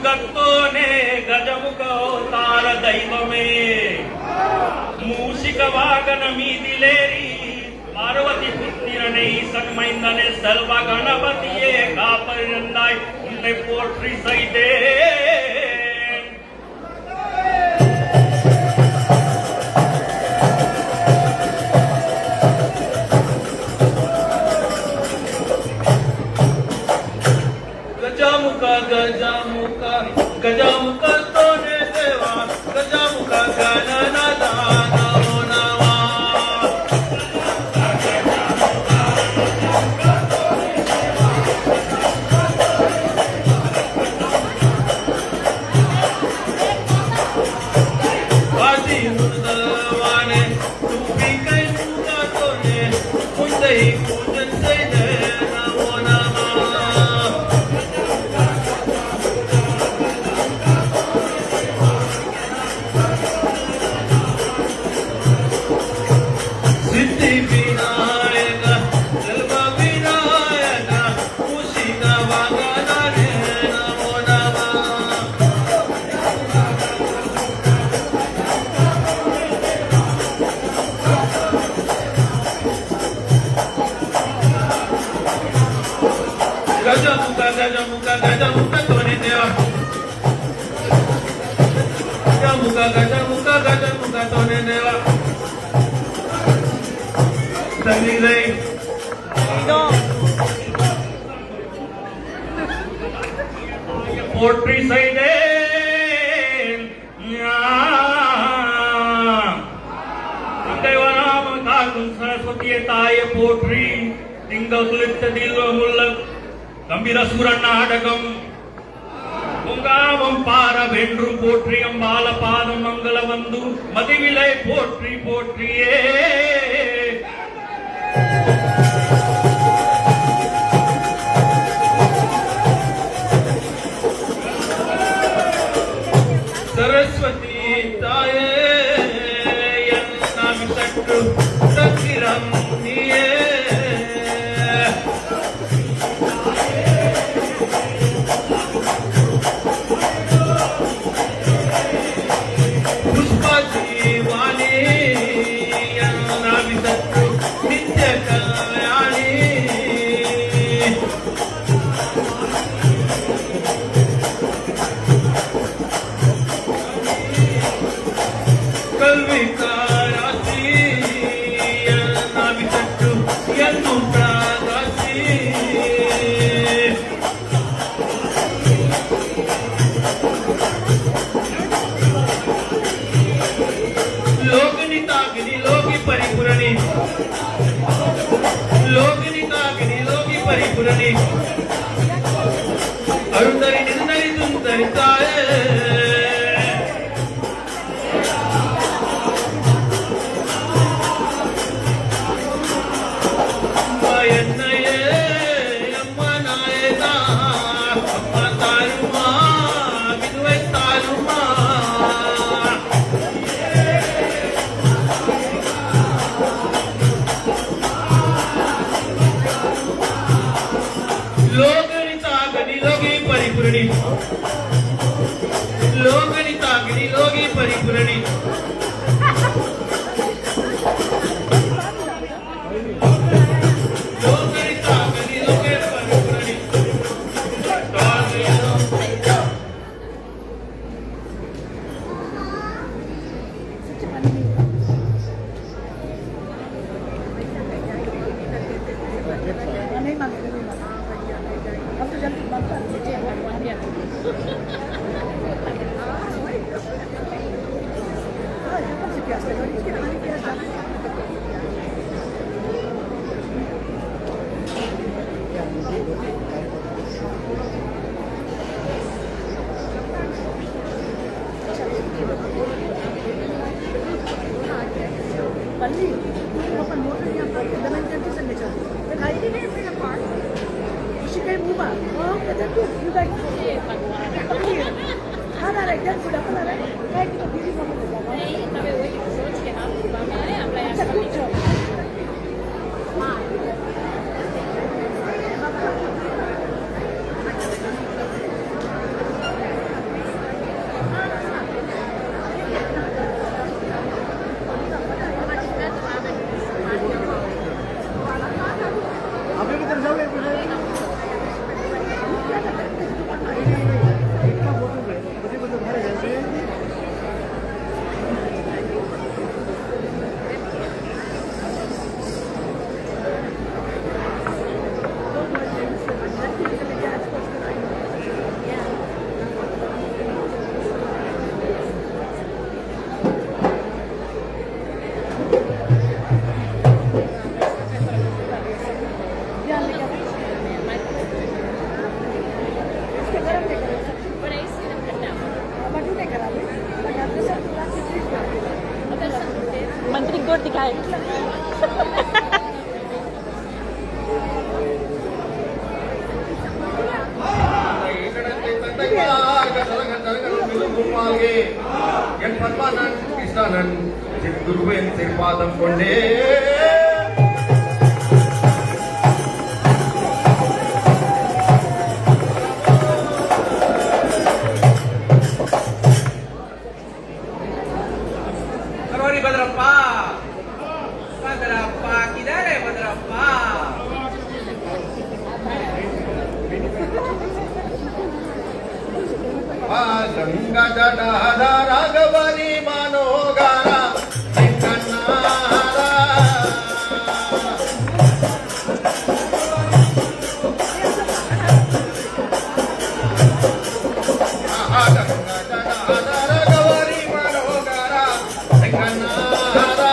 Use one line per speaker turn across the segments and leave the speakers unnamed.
ముగత్తోనే గజముఖ అవతార దైవమే మూషిక వాగన మీదిలేరి పార్వతి புத்திரனை சன்மைந்தனே செல்வ கணபதியே காப்பறிந்தாய் உன்னை போற்றி செய்தே गजामुख तोने देवा गजामुख गणनाथ नमो नमः वाजी मुर्दवाने तू भी कई तू तोने मुंदे पूजन से नमो नमः गजामुख तोने देवा गजामुख तोने देवा संगी गई पोट्री सही दे देवनाम काकुं सरस्वती ताये पोट्री तिंगकुलित दिलो मुल्लक गंभीर सूर नाटकम பொங்காமம் பார வென்று போற்றி அம்பால பாதம் மங்கள வந்து மதிவிலை போற்றி போற்றியே சரஸ்வதி தாயே என் நாம் சற்று தக்கிரம் நீயே परिपूरणी अरुंदरी निंदरी तुंदरिताये मायन्नये अम्मनायेता अम्मा तारुमा विदुवे तारुमा लोगनितागिनी लोगी परिपूरणी लोगनितागिनी लोगे परिपूरणी
मंत्री को दिखाए
என் பத்மானன் கிருஷ்ணன் குருவின் திருப்பாதம் கொண்டே
Badrappa, Badrappa, kidare Badrappa.
Ganga जटाधा राघवरी मनोगारा सिंहनारा Ganga जटाधा राघवरी मनोगारा सिंहनारा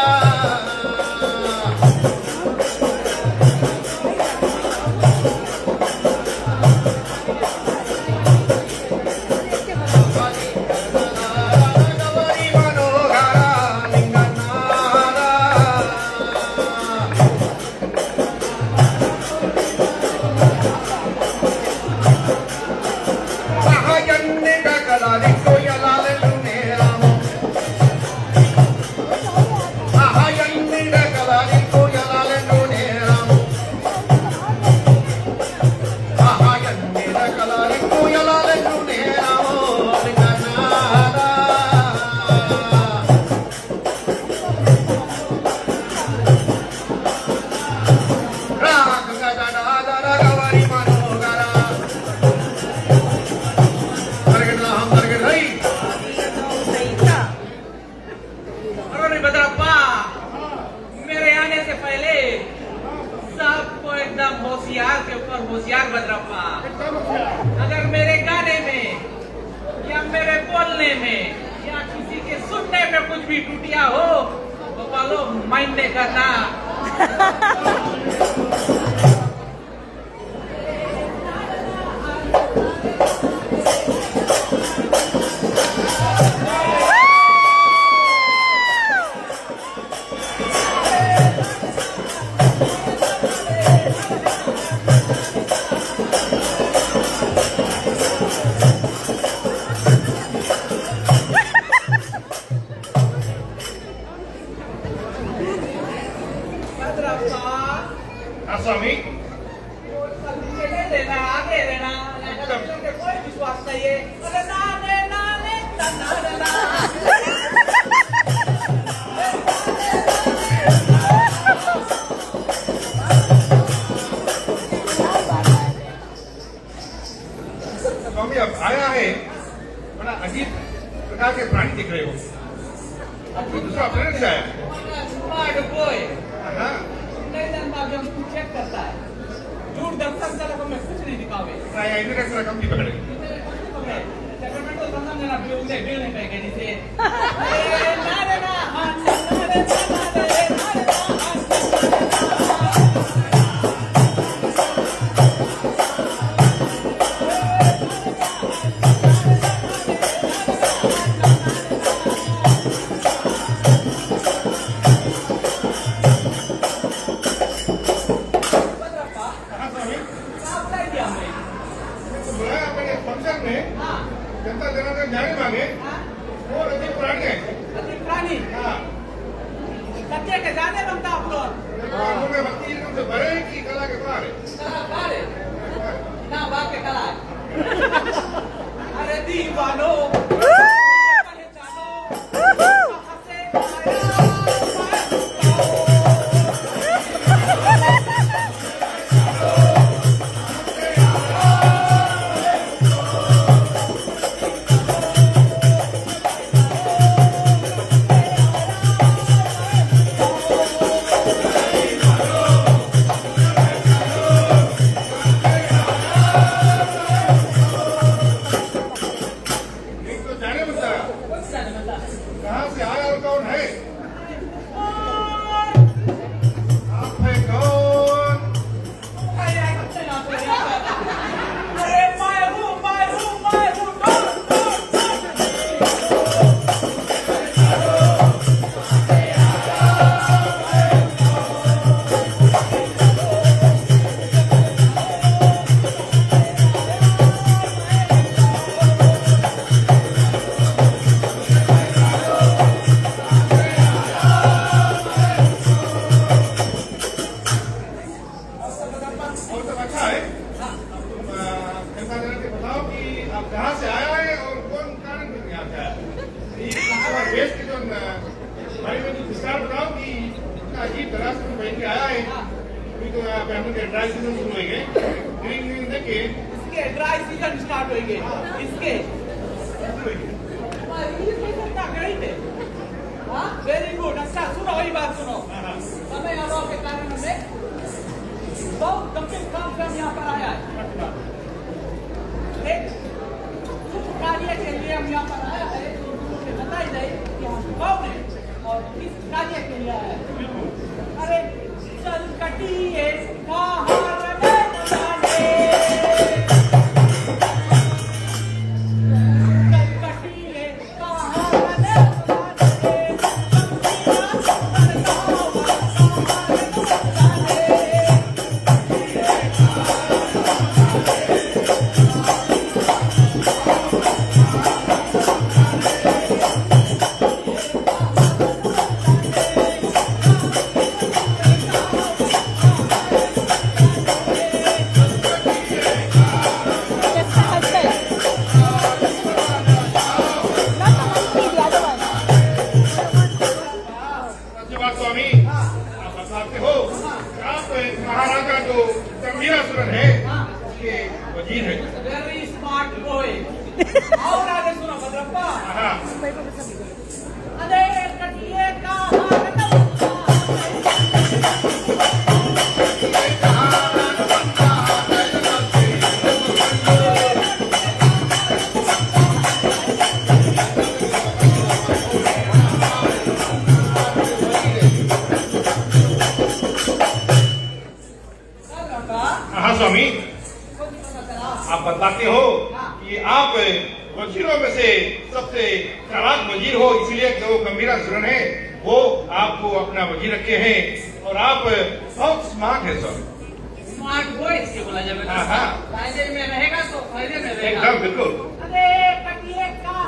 होशियार के ऊपर होशियार बदरप्पा। अगर मेरे गाने में या मेरे बोलने में या किसी के सुनने में कुछ भी टूटिया हो तो बोलो मायने का ना।
स्वामी
देना आगे देना कोई विश्वास नहीं है। अरे ना दे ना ले ना देना।
स्वामी अब आया है बड़ा अजीब प्रकार के प्राणी दिख रहे हो। अब कोई दूसरा प्लेनेट से आया
स्मार्ट बॉय
हाँ
जब तू चेक करता है झूठ दर्शन चला को मैं कुछ नहीं दिखावे
इंटरनेट से कम की पकड़े
सेकंड तो समझ ना बिल नहीं पाएगा नीचे ना रे ना हां ना रे ना रे
ने
हाँ
जनता जनार्दन जाने मांगे
हाँ
वो अजीब प्राणी है।
अति प्राणी
हाँ
सत्य के जाने बनता आप लोग
आंखों में भक्ति एकदम से भरे की कला के पार है।
कलाकार है ना बात के कला है अरे दीवानो
एक तो जाने बनता कहाँ से आया और कौन है? आप है कौन? और सब अच्छा है। तुम जनता जनार्दन के बताओ कि आप कहाँ से आया है और कौन कारण के लिए यहाँ से आया है? ये देश के जो बारे में जो विस्तार बताओ कि इतना अजीब तरह से तुम बहन के आया है। अभी तो यहाँ पे हम लोग ड्राई सीजन शुरू होंगे। ग्रीन ग्रीन देखिए
इसके ड्राई सीजन स्टार्ट होंगे इसके वेरी गुड अच्छा सुनो वही बात सुनो समय अभाव के कारण में बहुत गंभीर काम से हम यहाँ पर आया है एक शुभ कार्य के लिए हम यहाँ पर आया है तो मुझे बताई जाए कि हम कौन है और किस कार्य के लिए आया है अरे चल कटिए कहाँ रमे जाने चल कटिए कहाँ रमे
सत्यवाद स्वामी आप बताते हो कि आप महाराजा जो गंभीरासुरन है उसके वजीर है।
वेरी स्मार्ट बॉय और आगे सुनो भद्रप्पा
हाँ
अरे कटिए कहाँ
हाँ स्वामी आप बताते हो कि आप वजीरों में से सबसे चालाक वजीर हो, इसलिए जो गंभीरासुरन है वो आपको अपना वजीर रखे हैं और आप बहुत स्मार्ट है स्वामी।
स्मार्ट बॉय इसके बोला जाए
हाँ हाँ
फायदे में रहेगा तो फायदे में रहेगा
एकदम बिल्कुल।
अरे कटिए कहाँ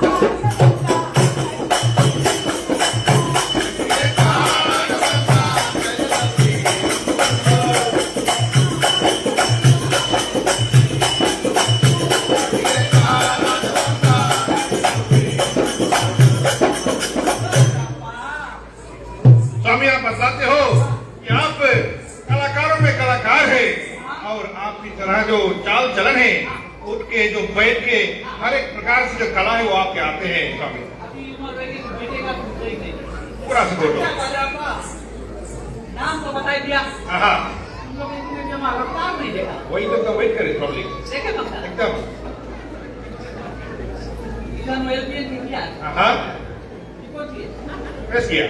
स्वामी आप बताते हो कि आप कलाकारों में कलाकार है और आपकी तरह जो चाल चलन है उनके जो बैठ के हर एक प्रकार से जो कला है वो आपके आते हैं स्वामी।
अभी उम्र रहेगी तो बेटे का कुछ नहीं
पूरा सपोर्ट
क्या
हो।
भद्रप्पा नाम तो बता दिया
हाँ
तुम लोग इतने जमा रफ्तार नहीं देखा
वही तो वेट करे प्रॉब्ली
देखे मतलब
एकदम।
इधर एलपीएन में किया
हाँ
कौन सी
प्रेस किया।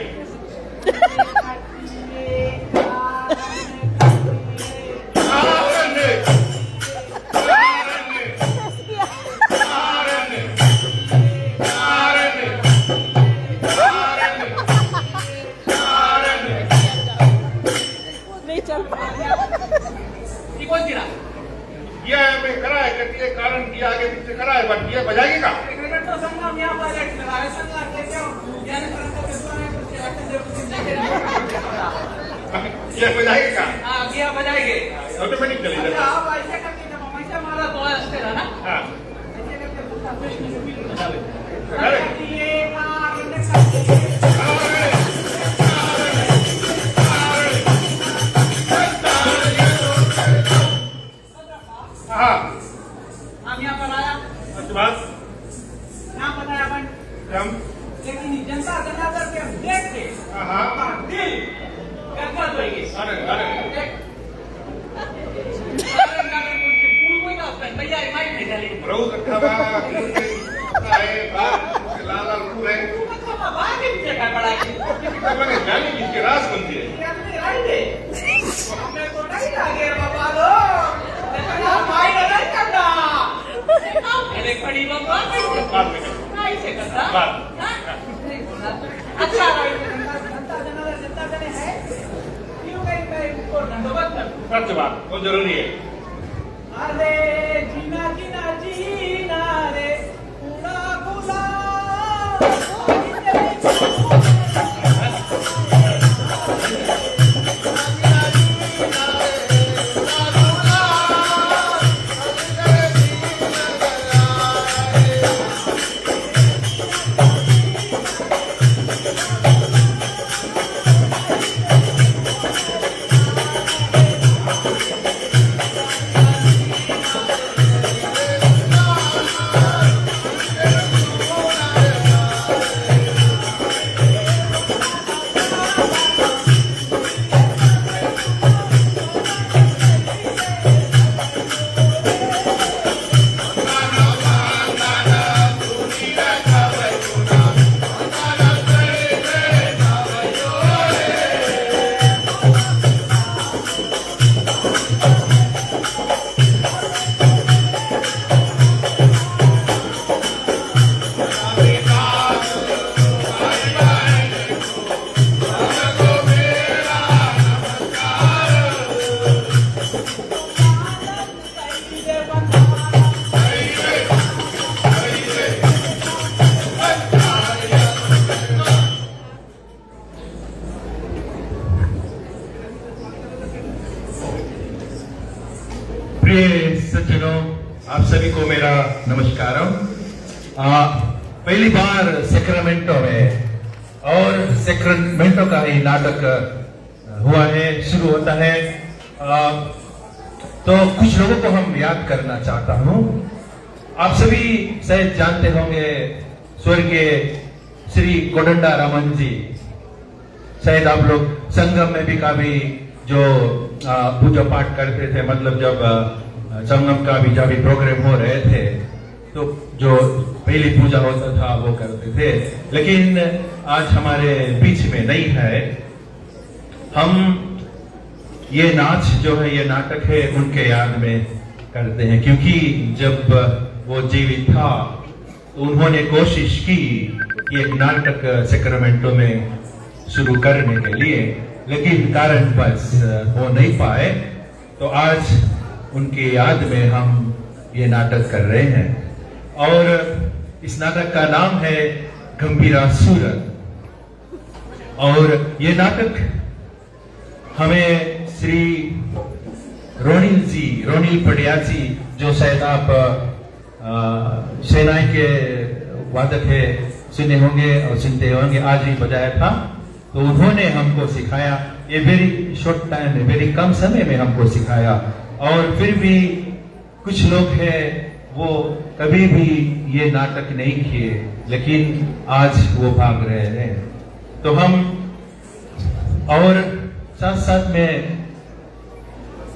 नहीं चल पाया
कौन सी
किया है मैं करा है करके कारण किया आगे पीछे खड़ा है, बट ये बजाएगी का?
तो संगम यहाँ पर एक लगा है, संगम के क्यों? यानी परंतु किसने कुछ ऐसे देव कुछ देखे
ये बजाएगी का?
हाँ, किया बजाएंगे।
ऑटोमेटिक चली
अच्छा,
जाएगी।
आप ऐसे करके जब हम ऐसे मारा तो ऐसे था ना?
हाँ।
ऐसे करके दूसरा प्रश्न से भी बजा ले।
अरे।
ये आपने कहा
हाँ।
हम यहाँ पर आया,
अच्छी बात।
नाम बताया अपन,
हम।
लेकिन जनता जनार्दन के देख के
हाँ।
हमारा दिल गदगद हो गई।
अरे। प्रभु कथा बा, है, लाल लाल फूल है। मैंने जानी कि इसकी रास बनती है। बात में कर। बात।
अच्छा जनता जने है क्यों कहीं मैं उनको धन्यवाद करूं?
सत्य बात, वो जरूरी है।
अरे जीना जीना जीना रे पूरा गुलाब
प्रिय सज्जनों, आप सभी को मेरा नमस्कारम। पहली बार सेक्रामेंटो में और सेक्रामेंटो का ही नाटक हुआ है, शुरू होता है। तो कुछ लोगों को हम याद करना चाहता हूं। आप सभी शायद जानते होंगे स्वर्गीय श्री कोदंडा रामन जी। शायद आप लोग संगम में भी काफी जो पूजा पाठ करते थे, मतलब जब संगम का भी जब भी प्रोग्राम हो रहे थे तो जो पहली पूजा होता था वो करते थे। लेकिन आज हमारे बीच में नहीं है। हम ये नाच जो है, ये नाटक है, उनके याद में करते हैं, क्योंकि जब वो जीवित था तो उन्होंने कोशिश की कि एक नाटक सेक्रामेंटो में शुरू करने के लिए, लेकिन कारणवश हो नहीं पाए। तो आज उनकी याद में हम ये नाटक कर रहे हैं और इस नाटक का नाम है गंभीरासुर। और ये नाटक हमें श्री रोनिल पडियाची, जो शायद आप सेनाई के वादक है, सुने होंगे और सुनते होंगे, आज ही बजाया था। तो उन्होंने हमको सिखाया, ये वेरी शॉर्ट टाइम में, वेरी कम समय में हमको सिखाया। और फिर भी कुछ लोग हैं वो कभी भी ये नाटक नहीं किए, लेकिन आज वो भाग रहे हैं। तो हम और साथ साथ में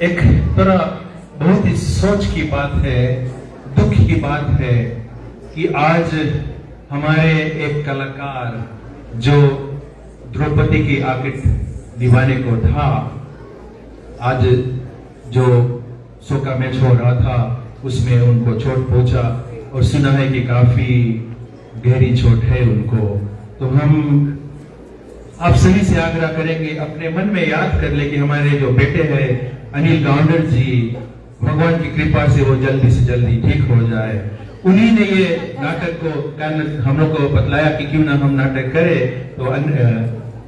एक थोड़ा बहुत ही सोच की बात है, दुख की बात है कि आज हमारे एक कलाकार जो द्रौपदी की आकिट दीवाने को था, आज जो शो का मैच हो रहा था उसमें उनको चोट पहुंचा और सुना है कि काफी गहरी चोट है उनको। तो हम आप सभी से आग्रह करेंगे, अपने मन में याद कर ले कि हमारे जो बेटे हैं अनिल गाउंडर जी, भगवान की कृपा से वो जल्दी से जल्दी ठीक हो जाए। उन्हीं ने ये नाटक को हम लोग को बतलाया कि क्यों ना हम नाटक करें। तो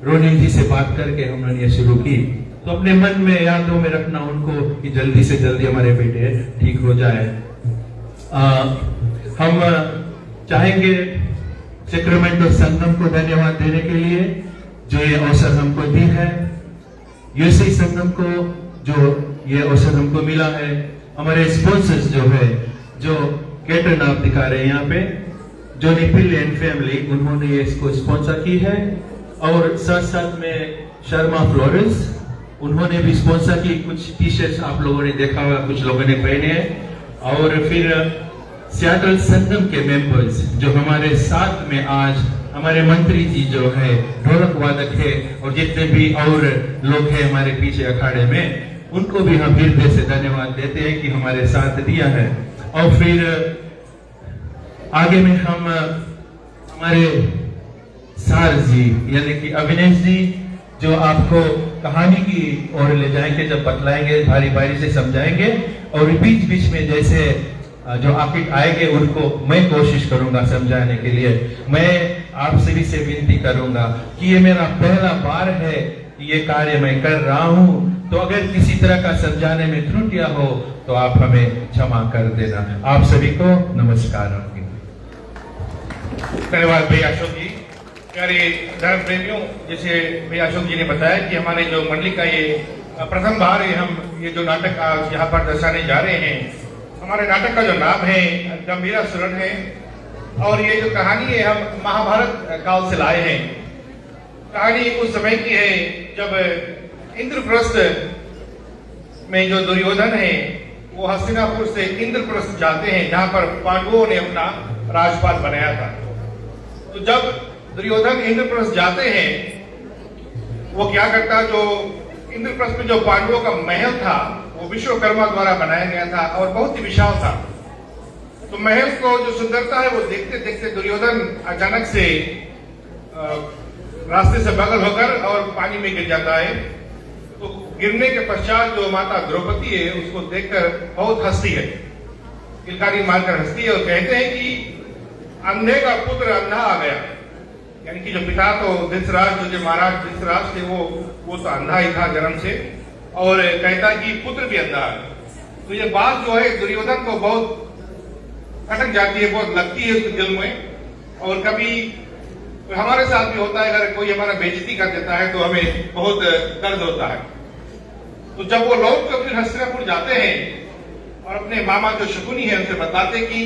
रोनिल जी से बात करके हमने ये शुरू की। तो अपने मन में यादों में रखना उनको कि जल्दी से जल्दी हमारे बेटे ठीक हो जाए। हम चाहेंगे सैक्रामेंटो संगम को धन्यवाद देने के लिए जो ये अवसर हमको दी है, यूएसए संगम को जो ये अवसर हमको मिला है, हमारे स्पॉन्सर्स जो है जो कैटर नाम दिखा रहे हैं यहाँ पे, जोनी पिल्ले एंड फैमिली, उन्होंने ये इसको स्पॉन्सर की है। और साथ साथ में शर्मा फ्लोरेंस, उन्होंने भी स्पॉन्सर की। कुछ टी शर्ट्स आप लोगों ने देखा होगा, कुछ लोगों ने पहने हैं। और फिर सियाटल संगम के मेंबर्स जो हमारे साथ में आज, हमारे मंत्री जी जो है, ढोलक वादक है, और जितने भी और लोग हैं हमारे पीछे अखाड़े में, उनको भी हम हृदय से धन्यवाद देते हैं कि हमारे साथ दिया है। और फिर आगे में हम हमारे सार जी यानी कि अविनेश जी जो आपको कहानी की ओर ले जाएंगे, जब बतलाएंगे, भारी भारी से समझाएंगे। और बीच बीच में जैसे जो आके आएंगे उनको मैं कोशिश करूंगा समझाने के लिए। मैं आपसे भी से विनती करूंगा कि ये मेरा पहला बार है, ये कार्य मैं कर रहा हूं, तो अगर किसी तरह का समझाने में त्रुटियां हो तो आप हमें क्षमा कर देना। आप सभी को नमस्कार।
धन्यवाद भैया अशोक जी। प्यारे धर्म प्रेमियों, जैसे भैया अशोक जी ने बताया कि हमारे जो मंडली का ये प्रथम बार है, हम ये जो नाटक आज यहाँ पर दर्शाने जा रहे हैं। हमारे नाटक का जो नाम है गंभीरासुरन है, और ये जो कहानी है हम महाभारत काल से लाए हैं। कहानी उस समय की है जब इंद्रप्रस्थ में जो दुर्योधन है वो हस्तिनापुर से इंद्रप्रस्थ जाते हैं, जहां पर पांडवों ने अपना राजपाल बनाया था। तो जब दुर्योधन इंद्रप्रस्थ जाते हैं, वो क्या करता, जो इंद्रप्रस्थ में जो पांडवों का महल था वो विश्वकर्मा द्वारा बनाया गया था और बहुत ही विशाल था। तो महल को जो सुंदरता है वो देखते देखते दुर्योधन अचानक से रास्ते से बगल होकर और पानी में गिर जाता है। तो गिरने के पश्चात जो माता द्रौपदी है उसको देखकर बहुत हंसती है, किलकारी मारकर हंसती है और कहते हैं कि अंधे का पुत्र अंधा आ गया। यानी कि जो पिता तो धृतराज, जो महाराज धृतराज थे वो तो अंधा ही था जन्म से, और कहता कि पुत्र भी अंधा है। तो ये बात जो है दुर्योधन को बहुत खटक जाती है, बहुत लगती है उसके दिल में। और कभी हमारे साथ भी होता है, अगर कोई हमारा बेइज्जती कर देता है तो हमें बहुत दर्द होता है। तो जब वो लौट कर फिर हस्तिनापुर जाते हैं और अपने मामा जो शकुनी है उनसे बताते कि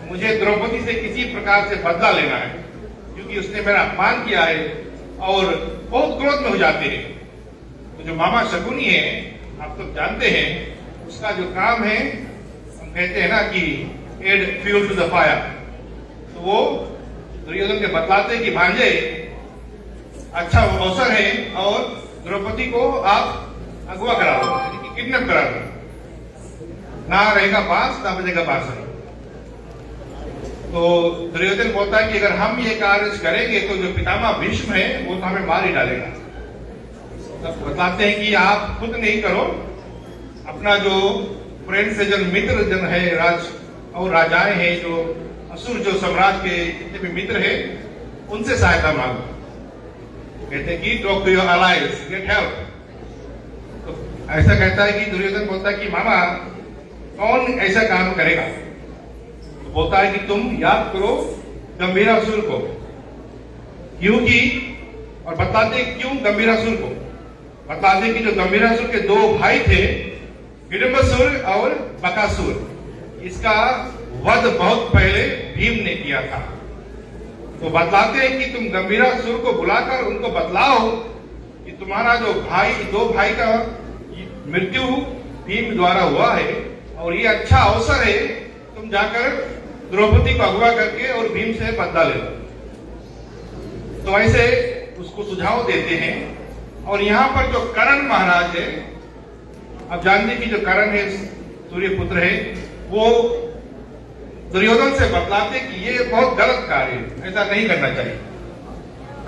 मुझे द्रौपदी से किसी प्रकार से बदला लेना है, क्योंकि उसने मेरा अपमान किया है, और बहुत क्रोध में हो जाते हैं। तो जो मामा शकुनी है, आप तो जानते हैं, उसका जो काम है, हम कहते हैं ना कि add fuel to the fire. तो वो दुर्योधन के बतलाते कि भांजे अच्छा अवसर है और द्रौपदी को आप अगवा करा दो, किडनैप करा दो, ना रहेगा पास ना बजेगा बांसुरी। तो दुर्योधन बोलता है कि अगर हम ये कार्य करेंगे तो जो पितामह भीष्म है वो तो हमें मार ही डालेगा। तब बताते हैं कि आप खुद नहीं करो, अपना जो फ्रेंड से जन मित्र जन है, राज और राजाएं हैं, जो असुर जो सम्राट के जितने भी मित्र हैं, उनसे सहायता मांगो। कहते हैं कि talk to your allies, get help. तो ऐसा कहता है कि दुर्योधन बोलता है कि मामा कौन ऐसा काम करेगा। तो बोलता है कि तुम याद करो गंभीरासुर को, क्योंकि, और बताते क्यों गंभीरासुर को, बताते कि जो गंभीरासुर के दो भाई थे, हिडम्बसुर और बकासुर, इसका वध बहुत पहले भीम ने किया था। तो बतलाते हैं कि तुम गंभीरासुर को बुलाकर उनको बतलाओ कि तुम्हारा जो भाई, दो भाई का मृत्यु भीम द्वारा हुआ है, और ये अच्छा अवसर है, तुम जाकर द्रौपदी को अगवा करके और भीम से बदला ले लो। तो ऐसे उसको सुझाव देते हैं। और यहाँ पर जो कर्ण महाराज है, अब जानते कि जो कर्ण है सूर्यपुत्र है, वो दुर्योधन से बतलाते कि ये बहुत गलत कार्य है, ऐसा नहीं करना चाहिए।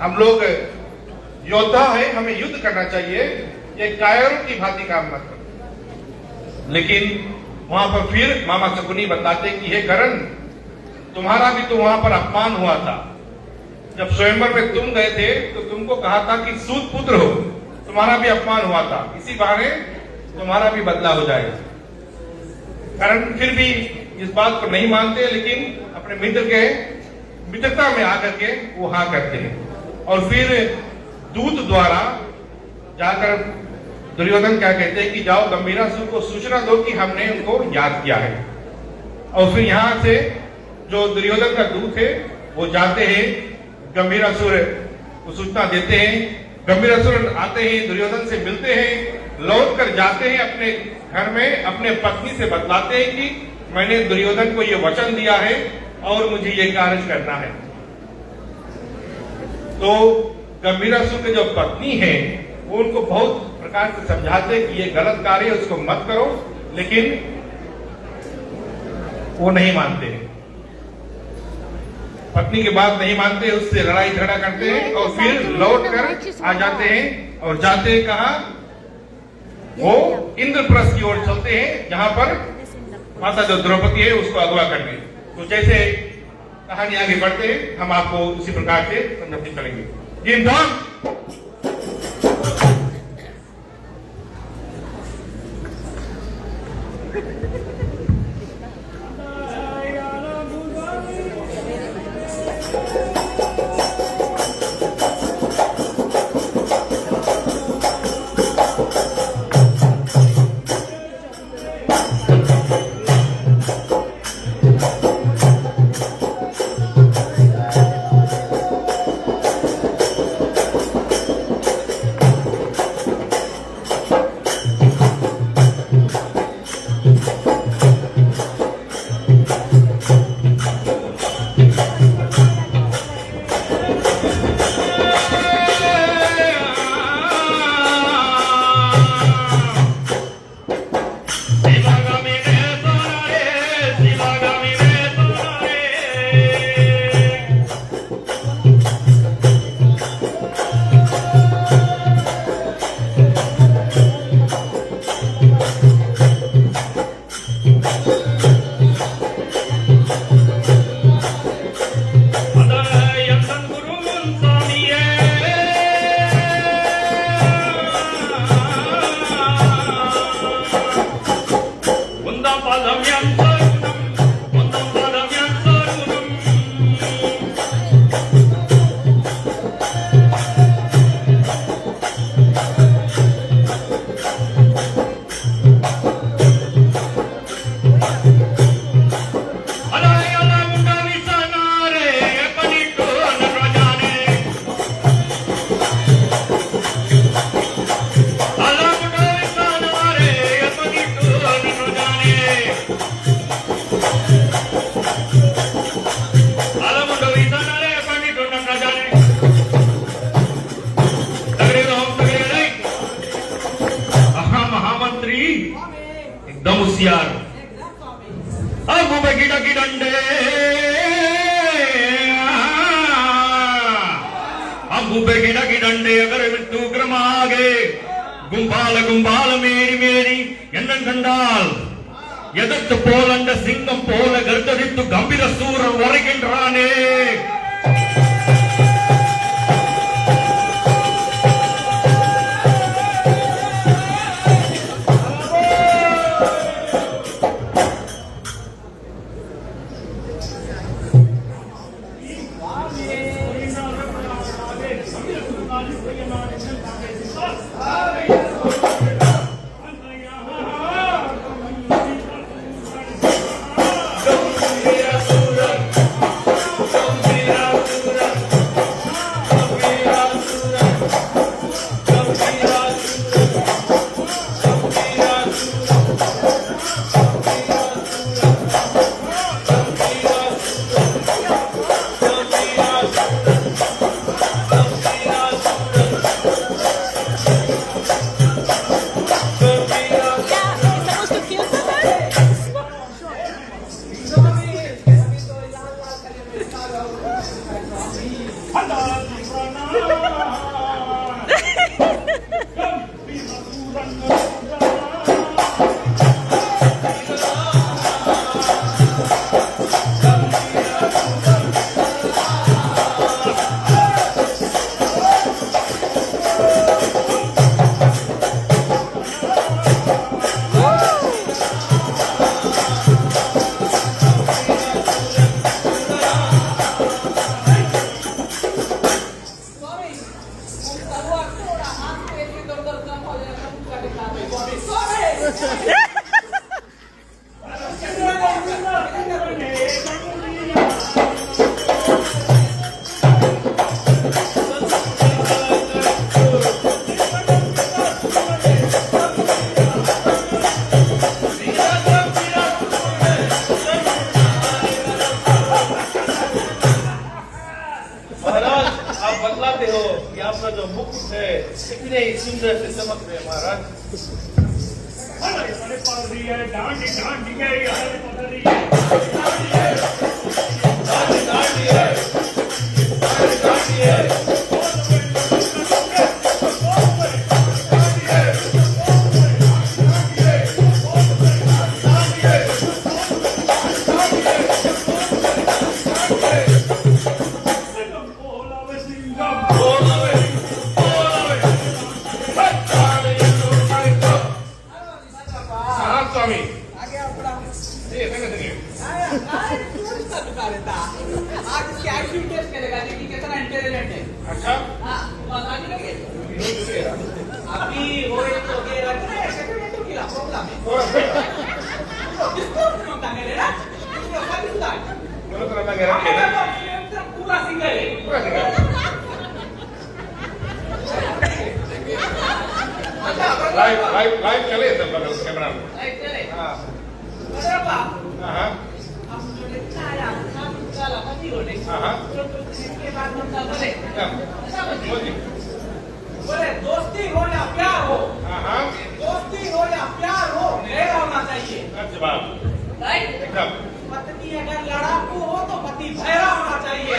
हम लोग योद्धा है, हमें युद्ध करना चाहिए, ये कायरों की भांति काम मत करो। लेकिन वहां पर फिर मामा शकुनी बताते कि हे कर्ण, तुम्हारा भी तो वहां पर अपमान हुआ था। जब स्वयंवर में तुम गए थे तो तुमको कहा था कि सूत पुत्र हो, तुम्हारा भी अपमान हुआ था। इसी बहाने तुम्हारा भी बदला हो जाएगा। कारण फिर भी इस बात को नहीं मानते, लेकिन अपने मित्र के मित्रता में आकर के वो हाँ करते हैं। और फिर दूत द्वारा जाकर दुर्योधन क्या कहते हैं कि जाओ गंभीरासुर को सूचना दो कि हमने उनको याद किया है। और फिर यहां से जो दुर्योधन का दूत है वो जाते हैं, गंभीरासुर को सूचना देते हैं। गंभीरासुर आते हैं, दुर्योधन से मिलते हैं, लौट कर जाते हैं अपने घर में, अपने पत्नी से बतलाते हैं कि मैंने दुर्योधन को ये वचन दिया है और मुझे ये कार्य करना है। तो गंभीरासुर की जो पत्नी है वो उनको बहुत प्रकार से समझाते हैं कि ये गलत कार्य है, उसको मत करो, लेकिन वो नहीं मानते हैं। पत्नी की बात नहीं मानते, उससे लड़ाई झगड़ा करते हैं और फिर लौट कर आ जाते हैं। और जाते हैं कहा, वो इंद्रप्रस्थ की ओर चलते हैं, जहां पर माता जो द्रौपदी है उसको अगवा करने। तो जैसे कहानी आगे बढ़ते हैं, हम आपको उसी प्रकार से समझाते चलेंगे। जी धन एकदम होशियार। अब गिड़ा की डंडे, अब गिड़ा की डंडे अगर मृत्यु क्रम आगे गुंबाल गुंबाल मेरी मेरी एंडन कंडाल यदत्त पोलंड सिंगम पोल गर्दरित्तु गंभीर सूर वरगिंड्राने बतलाते हो कि आपका जो मुकुट है कितने ही सुंदर से चमक रहे महाराज।
हमारे पास रही है डांडी डांडी है हमारे पास रही है
डांडी है स्वामी ये
आज क्या टेस्ट करेगा देखिए कितना इंटेलिजेंट है।
अच्छा
अभी वो एक तो के रखना है सेकंड तो किला प्रॉब्लम है इसको क्यों तांगे ना इसको खाली सुधार
बोलो तो मैं कह रहा हूं
पूरा सिंगल है
पूरा सिंगल लाइव चले तब बगल कैमरा में
लाइट चले
हां
बराबर
हां
हम जो लेता है हम काला पति होने
हां
तो इसके बाद हम क्या बोले ऐसा
बोलिए
बोले दोस्ती हो या प्यार हो
हां
दोस्ती हो या प्यार हो मेरा होना चाहिए
जवाब
राइट
एकदम
पत्नी अगर लड़ाकू हो तो पति भैरा होना चाहिए।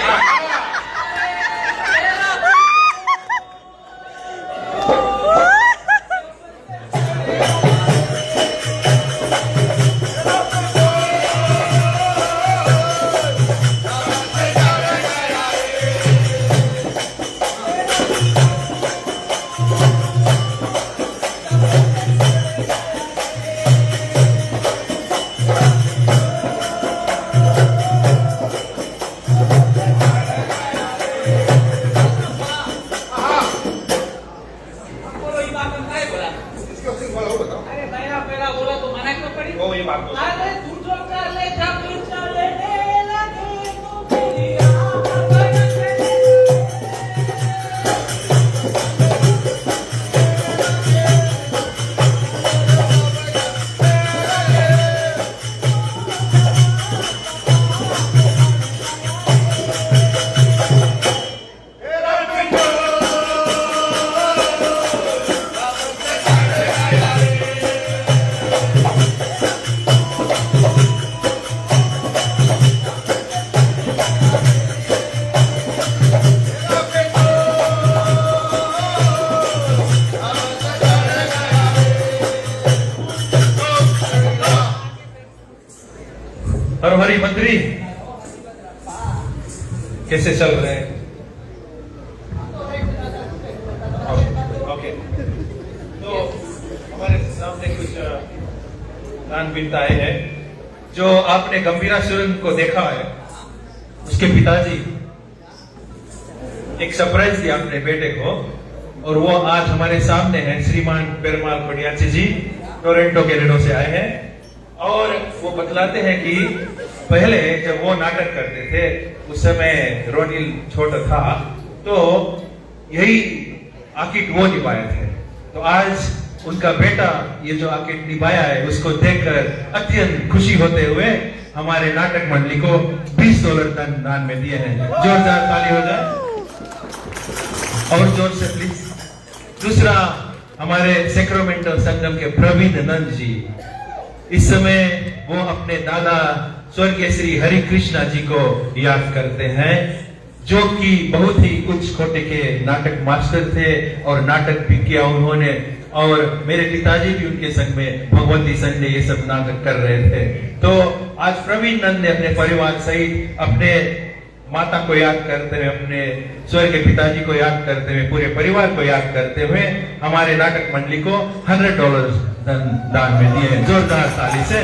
अरे भैरा पैरा बोला तो मना क्यों पड़ी?
वो ये बात तो
अरे तू जो कर ले जब चले लगे तो मेरी आंखें
और हमारी मंत्री कैसे चल रहे हैं?
ओके तो हमारे सामने कुछ
दान आए हैं। जो आपने गंभीरासुरन को देखा है, उसके पिताजी एक सरप्राइज दिया अपने बेटे को, और वो आज हमारे सामने हैं। श्रीमान पेरुमाल पडियाची जी टोरंटो कैनेडा से आए हैं, और वो बतलाते हैं कि पहले जब वो नाटक करते थे उस समय रोनिल छोटा था, तो यही आकिट वो निभाए थे। तो आज उनका बेटा ये जो आकिट निभाया है उसको देखकर अत्यंत खुशी होते हुए हमारे नाटक मंडली को $20 दान में दिए हैं। जोरदार ताली हो जाए और जोर से प्लीज। दूसरा, हमारे सेक्रामेंटो संगम के प्रवीण नंद जी, इस समय वो अपने दादा स्वर्गीय श्री हरि कृष्णा जी को याद करते हैं, जो कि बहुत ही उच्च कोटि के नाटक मास्टर थे और नाटक भी किया उन्होंने, और मेरे पिताजी भी उनके संग में भगवती संजय ये सब नाटक कर रहे थे। तो आज प्रवीण नंद ने अपने परिवार सहित अपने माता को याद करते हुए, अपने स्वर्गीय पिताजी को याद करते हुए, पूरे परिवार को याद करते हुए हमारे नाटक मंडली को $100 दान में दिए। जोरदार ताली से।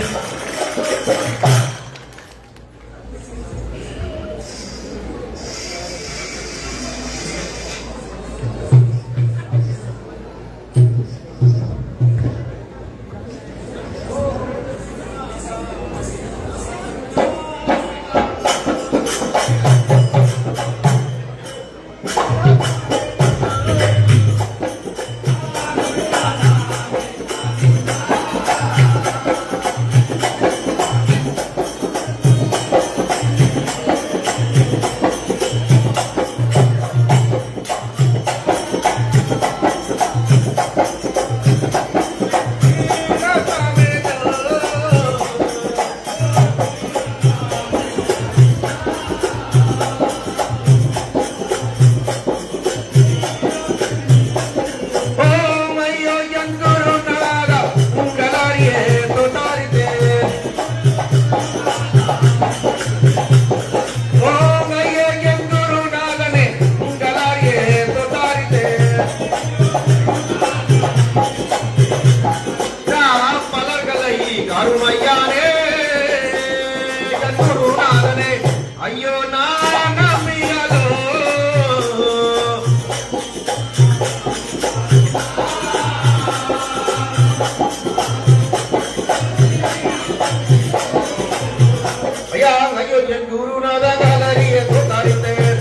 namialo.
Ayang ayo jen guru nada galari itu tarik ter.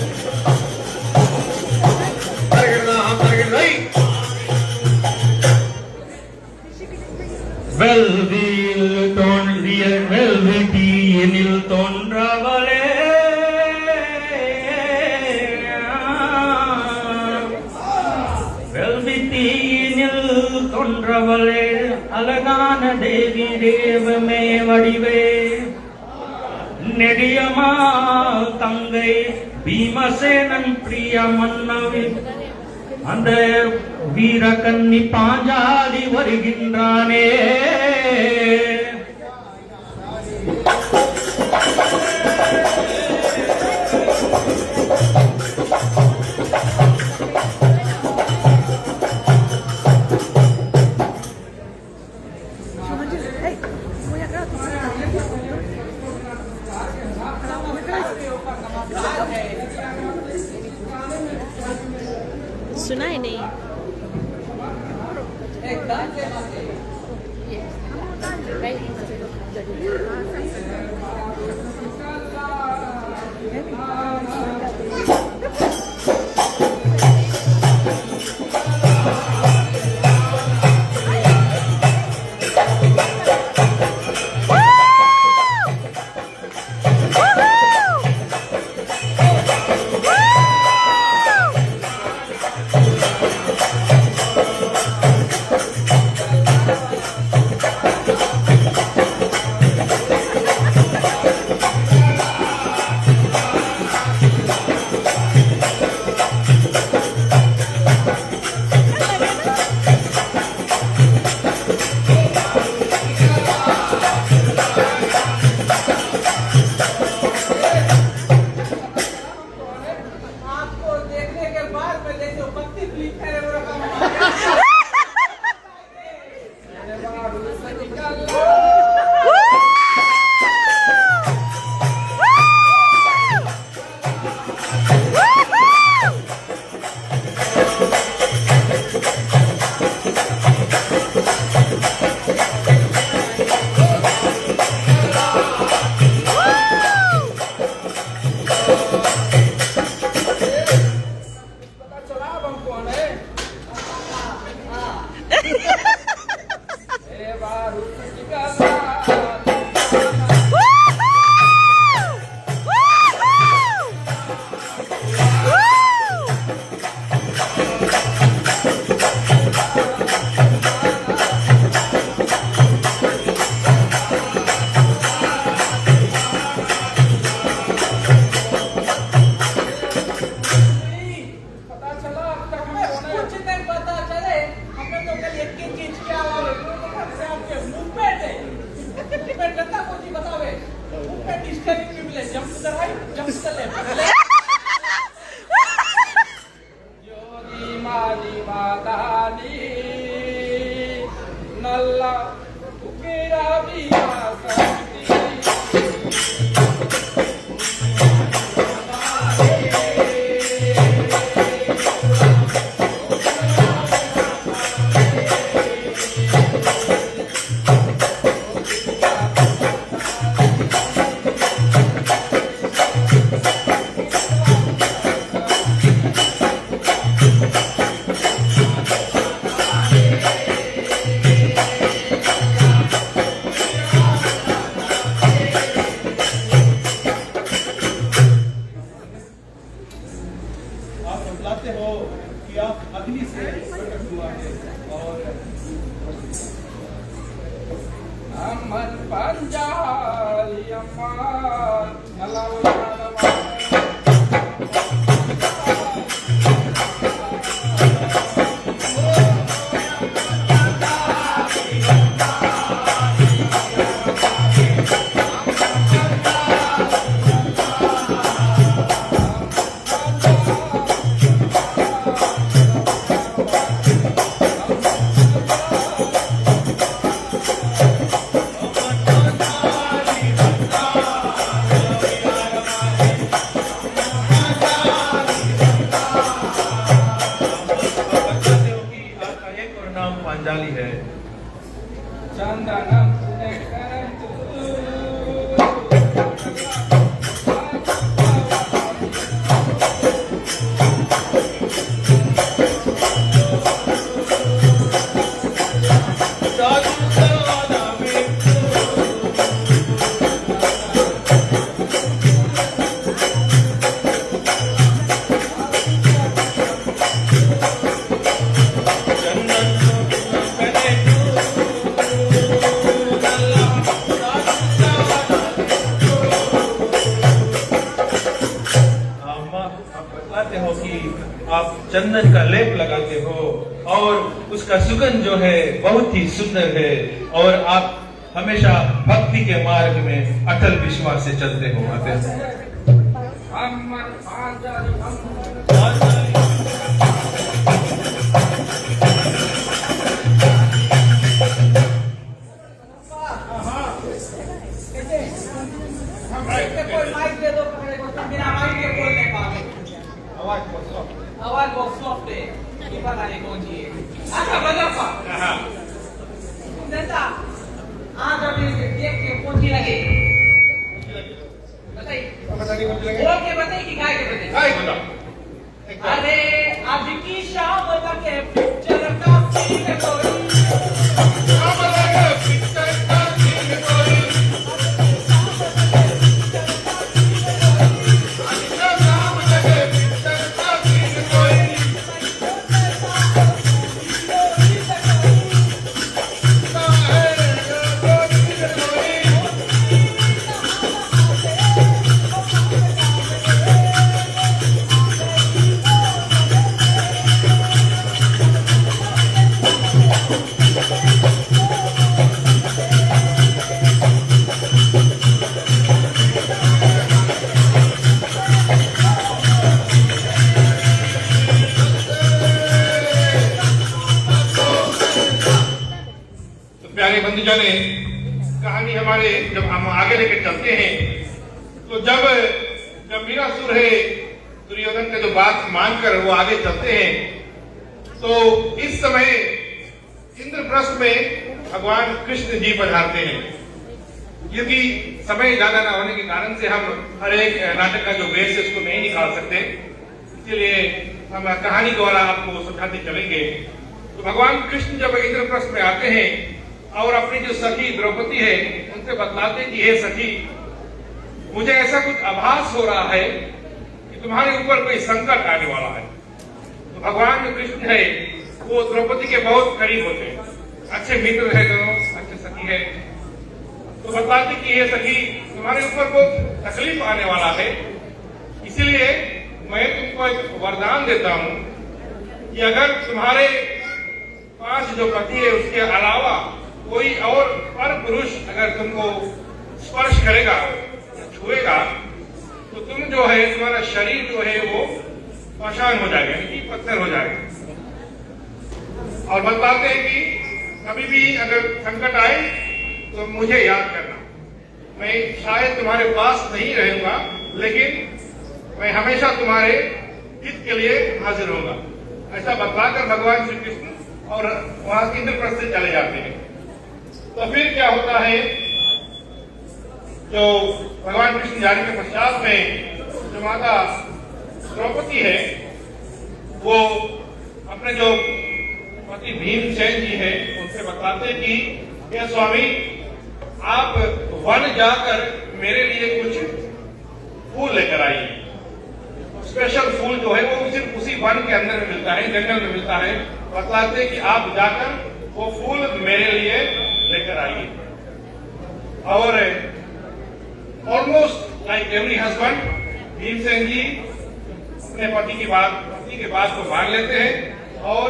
Tarik naik.
Velvetiinil tondravale. Velvetiinil tondravale. Alagana devi dev me vadive. நெடியமா தங்கை பீமசேனன் பிரிய மன்னவி அந்த வீரகன்னி பாஞ்சாலி வருகின்றானே.
सुनाई नहीं.
वंदनम करन्तु
बतलाते हो कि आप चंदन का लेप लगाते हो और उसका सुगंध जो है बहुत ही सुंदर है और आप हमेशा भक्ति के मार्ग में अटल विश्वास से चलते हो आते हैं।
कोई माइक दे दो पकड़े को, तुम बिना माइक के बोल नहीं पाओगे। आवाज बहुत सॉफ्ट है, ये पता नहीं कौन सी है। अच्छा बजापा नेता आज अभी देख के कौन सी लगे बताइए, बोल के बताइए कि गाय के बताइए। अरे आज की शाम तक पिक्चर का सीन कोई
प्यारे बंधुजने, कहानी हमारे जब हम आगे लेकर चलते हैं तो जब गंभीरासुर है दुर्योधन के जो बात मानकर वो आगे चलते हैं तो इस समय इंद्रप्रस्थ में भगवान कृष्ण जी पधारते हैं। क्योंकि समय ज्यादा न होने के कारण से हम हर एक नाटक का जो बेस है उसको नहीं निकाल सकते, इसीलिए हम कहानी द्वारा आपको समझाते चलेंगे। तो भगवान कृष्ण जब इंद्रप्रस्थ में आते हैं और अपनी जो सखी द्रौपदी है उनसे बतलाते कि हे सखी, मुझे ऐसा कुछ आभास हो रहा है कि तुम्हारे ऊपर कोई संकट आने वाला है। तो भगवान जो कृष्ण है वो द्रौपदी के बहुत करीब होते हैं, अच्छे मित्र है दोनों, अच्छे सखी है। तो बतलाते कि हे सखी, तुम्हारे ऊपर बहुत तकलीफ आने वाला है, इसीलिए मैं तुमको एक वरदान देता हूं कि अगर तुम्हारे 5 जो पति है उसके अलावा कोई और पर पुरुष अगर तुमको स्पर्श करेगा, छुएगा, तो तुम जो है तुम्हारा शरीर जो है वो पाषाण हो जाएगा, यानी पत्थर हो जाएगा। और बताते हैं कि कभी भी अगर संकट आए तो मुझे याद करना, मैं शायद तुम्हारे पास नहीं रहूंगा लेकिन मैं हमेशा तुम्हारे हित के लिए हाजिर होगा। ऐसा बतलाकर भगवान श्री कृष्ण और वहां इंद्रप्रस्थ से चले जाते हैं। तो फिर क्या होता है, जो भगवान कृष्ण जाने के पश्चात में जो माता द्रौपदी है वो अपने जो पति भीमसेन जी है उनसे बताते कि हे स्वामी, आप वन जाकर मेरे लिए कुछ फूल लेकर आइए। स्पेशल फूल जो है वो सिर्फ उसी वन के अंदर में मिलता है, जंगल में मिलता है। बताते कि आप जाकर वो फूल मेरे लिए लेकर आइए। और almost like every husband, Bhimsen ji अपने पति की बात को मान लेते हैं और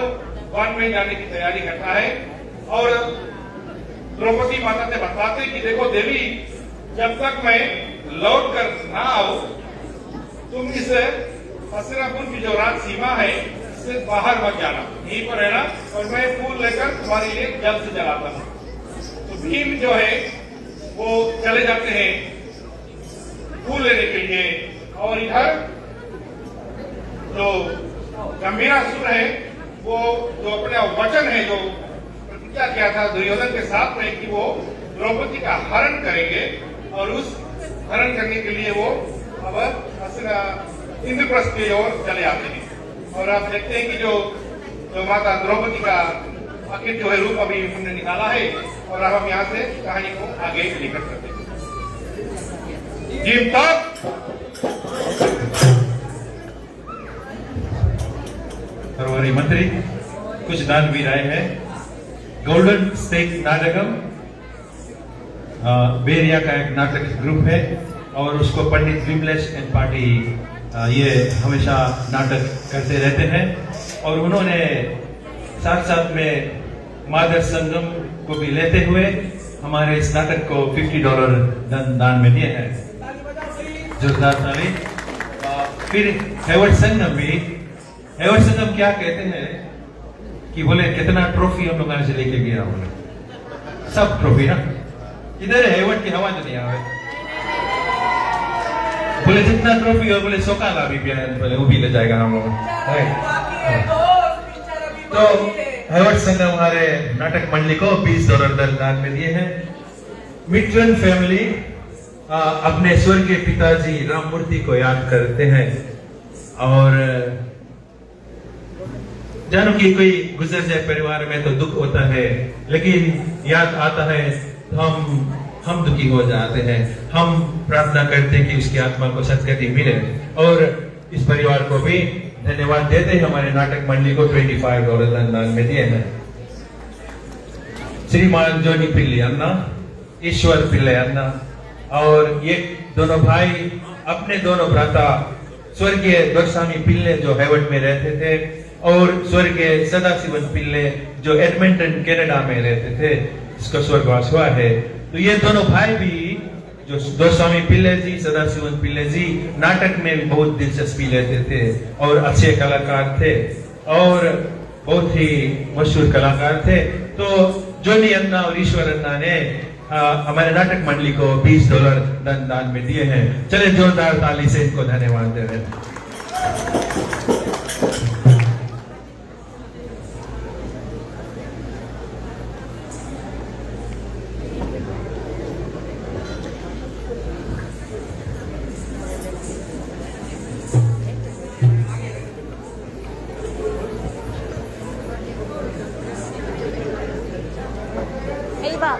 वन में जाने की तैयारी करता है। और द्रौपदी माता से बताते कि देखो देवी, जब तक मैं लौट कर ना आऊं तुम इस हस्तिनापुर की जो राज सीमा है इससे बाहर मत जाना, यहीं पर रहना और मैं फूल लेकर तुम्हारे लिए जल्द से जलाता हूं। तो भीम जो है वो चले जाते हैं फूल लेने के लिए। और इधर जो गंभीरासुर है वो जो अपने वचन है जो प्रतिज्ञा किया था दुर्योधन के साथ में कि वो द्रौपदी का हरण करेंगे और उस हरण करने के लिए वो अब इंद्रप्रस्थ की ओर चले आते हैं। और आप देखते हैं कि जो माता द्रौपदी का आखिर जो है रूप अभी हमने निकाला है और अब हम यहाँ से कहानी को आगे लेकर चलते हैं। जिम तक
हमारे मंत्री कुछ दानवीर आए हैं। गोल्डन स्टेक नाटकम बेरिया का एक नाटक ग्रुप है और उसको पंडित विमलेश एंड पार्टी ये हमेशा नाटक करते रहते हैं और उन्होंने साथ साथ में मादर संगम को भी लेते हुए हमारे इस नाटक को $50 दान में दिए हैं। जोरदार ताली। फिर हेवर्ड संगम भी, हेवर्ड संगम क्या कहते हैं कि बोले कितना ट्रॉफी हम लोग से लेके गया, बोले सब ट्रॉफी ना इधर है, हेवर्ड की हवा जो नहीं आवे, बोले जितना ट्रॉफी हो बोले सोकाला भी बोले वो भी ले जाएगा हम लोग। तो हेवर्ड संगम हमारे नाटक मंडली को $20 दान में दिए हैं। मिट्रन फैमिली अपने स्वर्गीय पिताजी राममूर्ति को याद करते हैं और जानो कि कोई गुजर जाए परिवार में तो दुख होता है, लेकिन याद आता है तो हम दुखी हो जाते हैं। हम प्रार्थना करते हैं कि उसकी आत्मा को सद्गति मिले और इस परिवार को भी धन्यवाद देते हैं। हमारे नाटक मंडली को $25 दान में दिए हैं। श्रीमान जोनी पिल्ले अन्ना, ईश्वर पिल्ले अन्ना और ये दोनों भाई अपने दोनों भ्राता स्वर्गीय दोरस्वामी पिल्ले जो हेवर्ड में रहते थे और स्वर्गीय सदाशिवन पिल्ले जो एडमिंटन कनाडा में रहते थे, इसका स्वर्गवास हुआ है। तो ये दोनों भाई भी जो दोरस्वामी पिल्ले जी, सदाशिवन पिल्ले जी नाटक में भी बहुत दिलचस्पी लेते थे और अच्छे कलाकार थे और बहुत ही मशहूर कलाकार थे। तो जोनी अन्ना और ईश्वर अन्ना ने हमारे नाटक मंडली को $20 दान में दिए हैं। चले जोरदार ताली से इनको धन्यवाद दे रहे हैं।
Elva.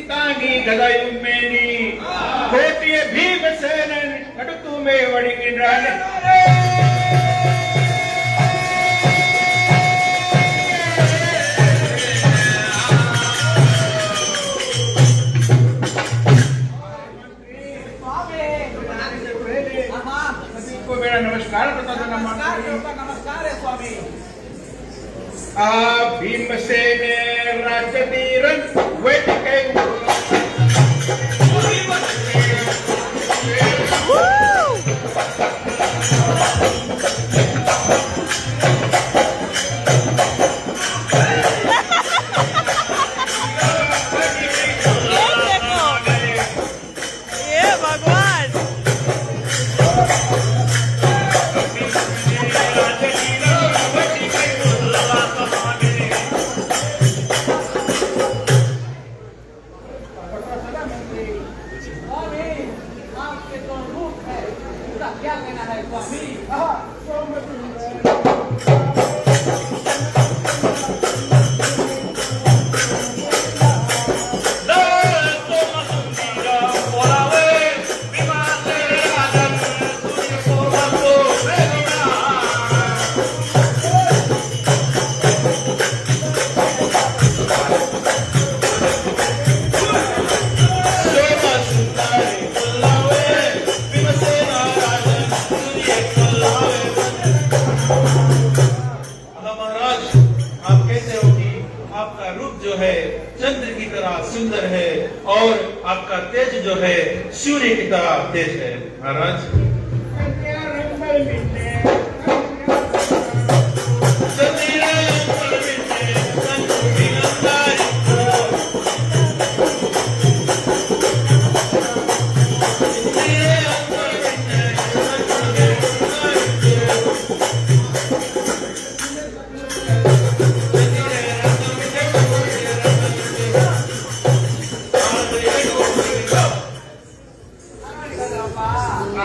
तांगी गदायुम्मेनी कोटिये भीमसेनन कटुतुमे वडिगिंड्राने
को मेरा नमस्कार बता देना
नमस्कार है स्वामी।
भीमसेन राजवीरन वेटिके
ये भगवान
स्वामी आपके तो रूप है, उसका क्या कहना है स्वामी?
महाराज आप कैसे हो कि आपका रूप जो है चंद्र की तरह सुंदर है और आपका तेज जो है सूर्य की तरह तेज है महाराज।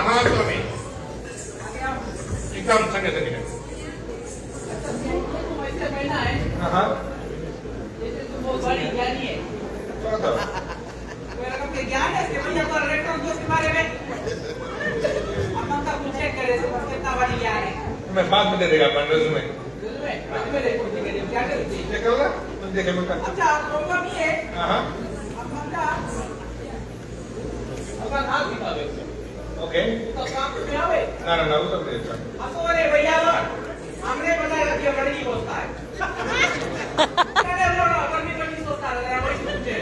हाँ स्वामी एकदम संगे संगे
ऐसे कहना है जैसे तुम बहुत बड़ी ज्ञानी है। मेरा कब ज्ञान है कि भैया तो रेट के बारे में हम का कुछ चेक करे तो कितना बड़ी ज्ञान है।
मैं बाद में दे देगा अपन रेज़्यूमे
क्या करती
ये कर ला तुम देखे मुझे
अच्छा प्रोग्राम ही है।
हाँ
अपना हाथ दिखा दो
ओके
तो काम में आवे
ना ना ना वो सब दे अच्छा
आपको बोले भैया हमने बताया कि लड़की होता है अरे लो ना अगर भी लड़की होता है वही पूछे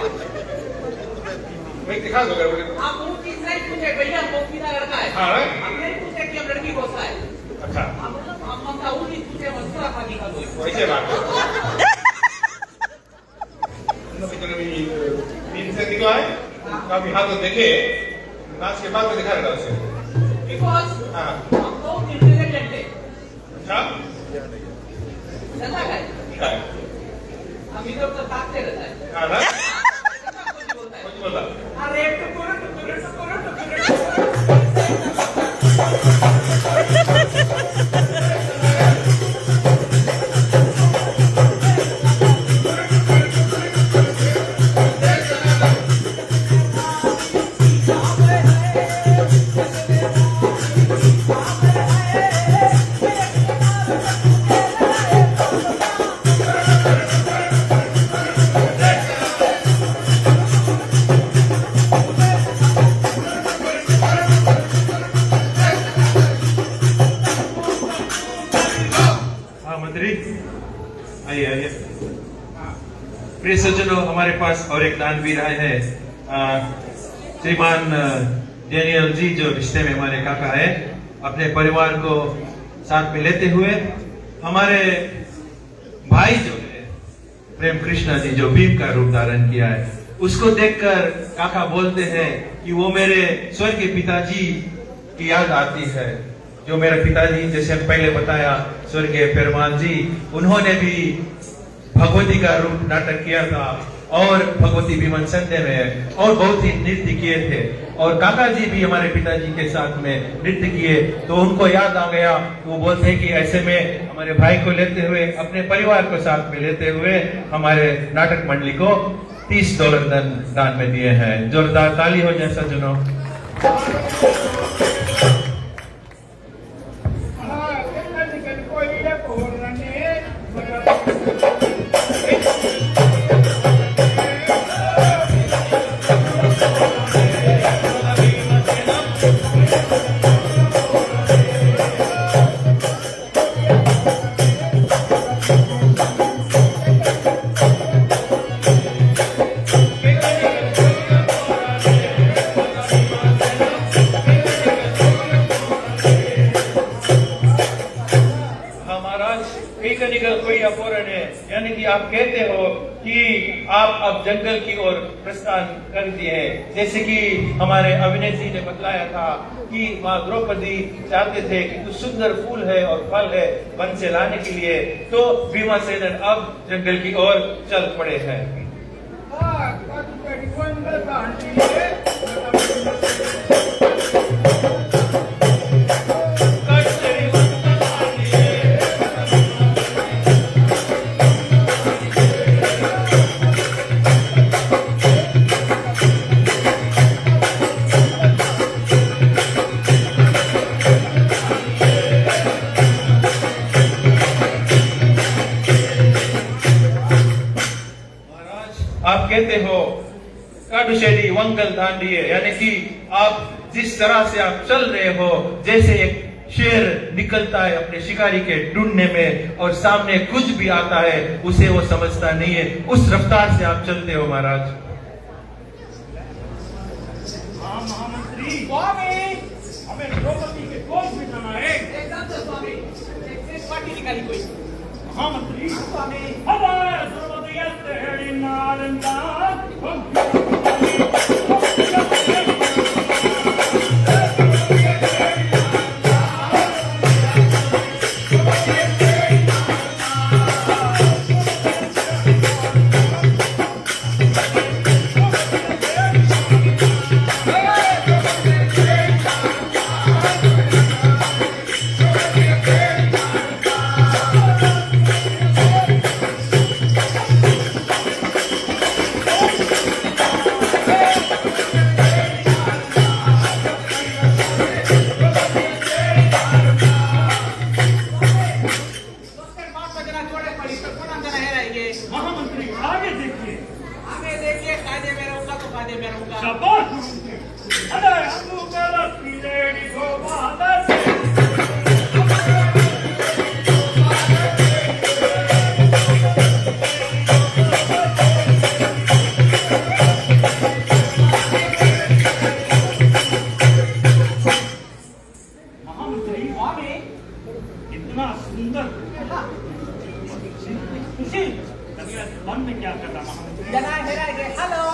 मैं दिखा दो अगर बोले
आप वो चीज नहीं पूछे भैया वो कितना लड़का है।
हाँ
हमने पूछे कि हम लड़की होता है
अच्छा
हम का वो चीज पूछे मसला का दिखा दो
वैसे बात कितने भी दिन से निकला है काफी हाथ तो देखे नाच के बाद में दिखा रहा उसे
बिकॉज़
हाँ
हम लोग इंटेलिजेंट है।
अच्छा
चला गया
क्या है
हम इधर उधर ताकते रहता है।
हाँ ना
कुछ बोलता है
कुछ बोला
अरे टुकुर
आइए आइए प्रिय सज्जनों, हमारे पास और एक दानवीर आए हैं, श्रीमान डेनियल जी, जो रिश्ते में हमारे काका है। अपने परिवार को साथ में लेते हुए हमारे भाई जो है प्रेम कृष्णा जी, जो भीम का रूप धारण किया है, उसको देखकर काका बोलते हैं कि वो मेरे स्वर्गीय पिताजी की याद आती है। जो मेरे पिताजी, जैसे पहले बताया, स्वर्गीय पेरमान जी, उन्होंने भी भगवती का रूप नाटक किया था और भगवती विमन संध्या में और बहुत ही नृत्य किए थे। और काका जी भी हमारे पिताजी के साथ में नृत्य किए, तो उनको याद आ गया। वो बोलते हैं कि ऐसे में हमारे भाई को लेते हुए, अपने परिवार को साथ में लेते हुए हमारे नाटक मंडली को $30 दान में दिए हैं। जोरदार ताली हो जाए सज्जनों। यानी कि आप कहते हो कि आप अब जंगल की ओर प्रस्थान कर दिए हैं। जैसे कि हमारे अभिनय जी ने बतलाया था कि माँ द्रौपदी चाहते थे कि कुछ सुंदर फूल है और फल है वन से लाने के लिए, तो भीमसेन अब जंगल की ओर चल पड़े हैं। आप कहते हो काडुशेरी वंगल दांडिये, यानी कि आप जिस तरह से आप चल रहे हो जैसे एक शेर निकलता है अपने शिकारी के ढूंढने में और सामने कुछ भी आता है उसे वो समझता नहीं है, उस रफ्तार से आप चलते हो महाराज।
हाँ महामंत्री,
स्वामी
हमें द्रौपदी के कोष में जाना है।
एकदम से स्वामी, एक पार्टी निकाली कोई।
महामंत्री,
स्वामी
हमारे सर्वोदयस्ते हेड़ी नारंगा महामंत्री, आगे देखिए।
आगे देखिए, कायदे में रहूंगा तो कायदे में रहूंगा।
शाबाश। अरे हम गलत की लेडी को बादल महामंत्री,
स्वामी
इतना सुंदर मन में क्या कर रहा महामंत्री?
जनाए मेरा ये हेलो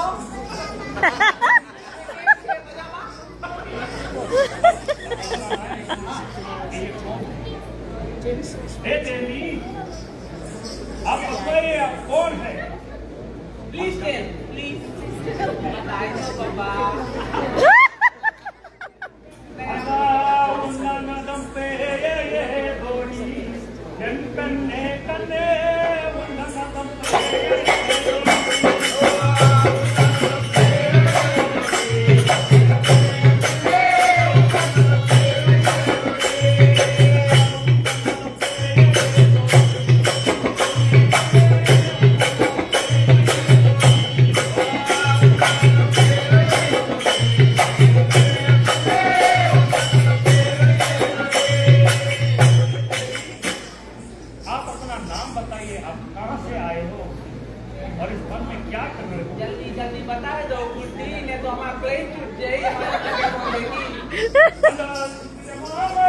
देवी, आप बताइए आप कौन है?
प्लीज टेल प्लीज बताइए बाबा।
नदम पे ये गोरी कन्ने कन्ने नदम पे
जल्दी बता दो कुर्ती ने तो हमारा प्लेन छूट जाए। हमारा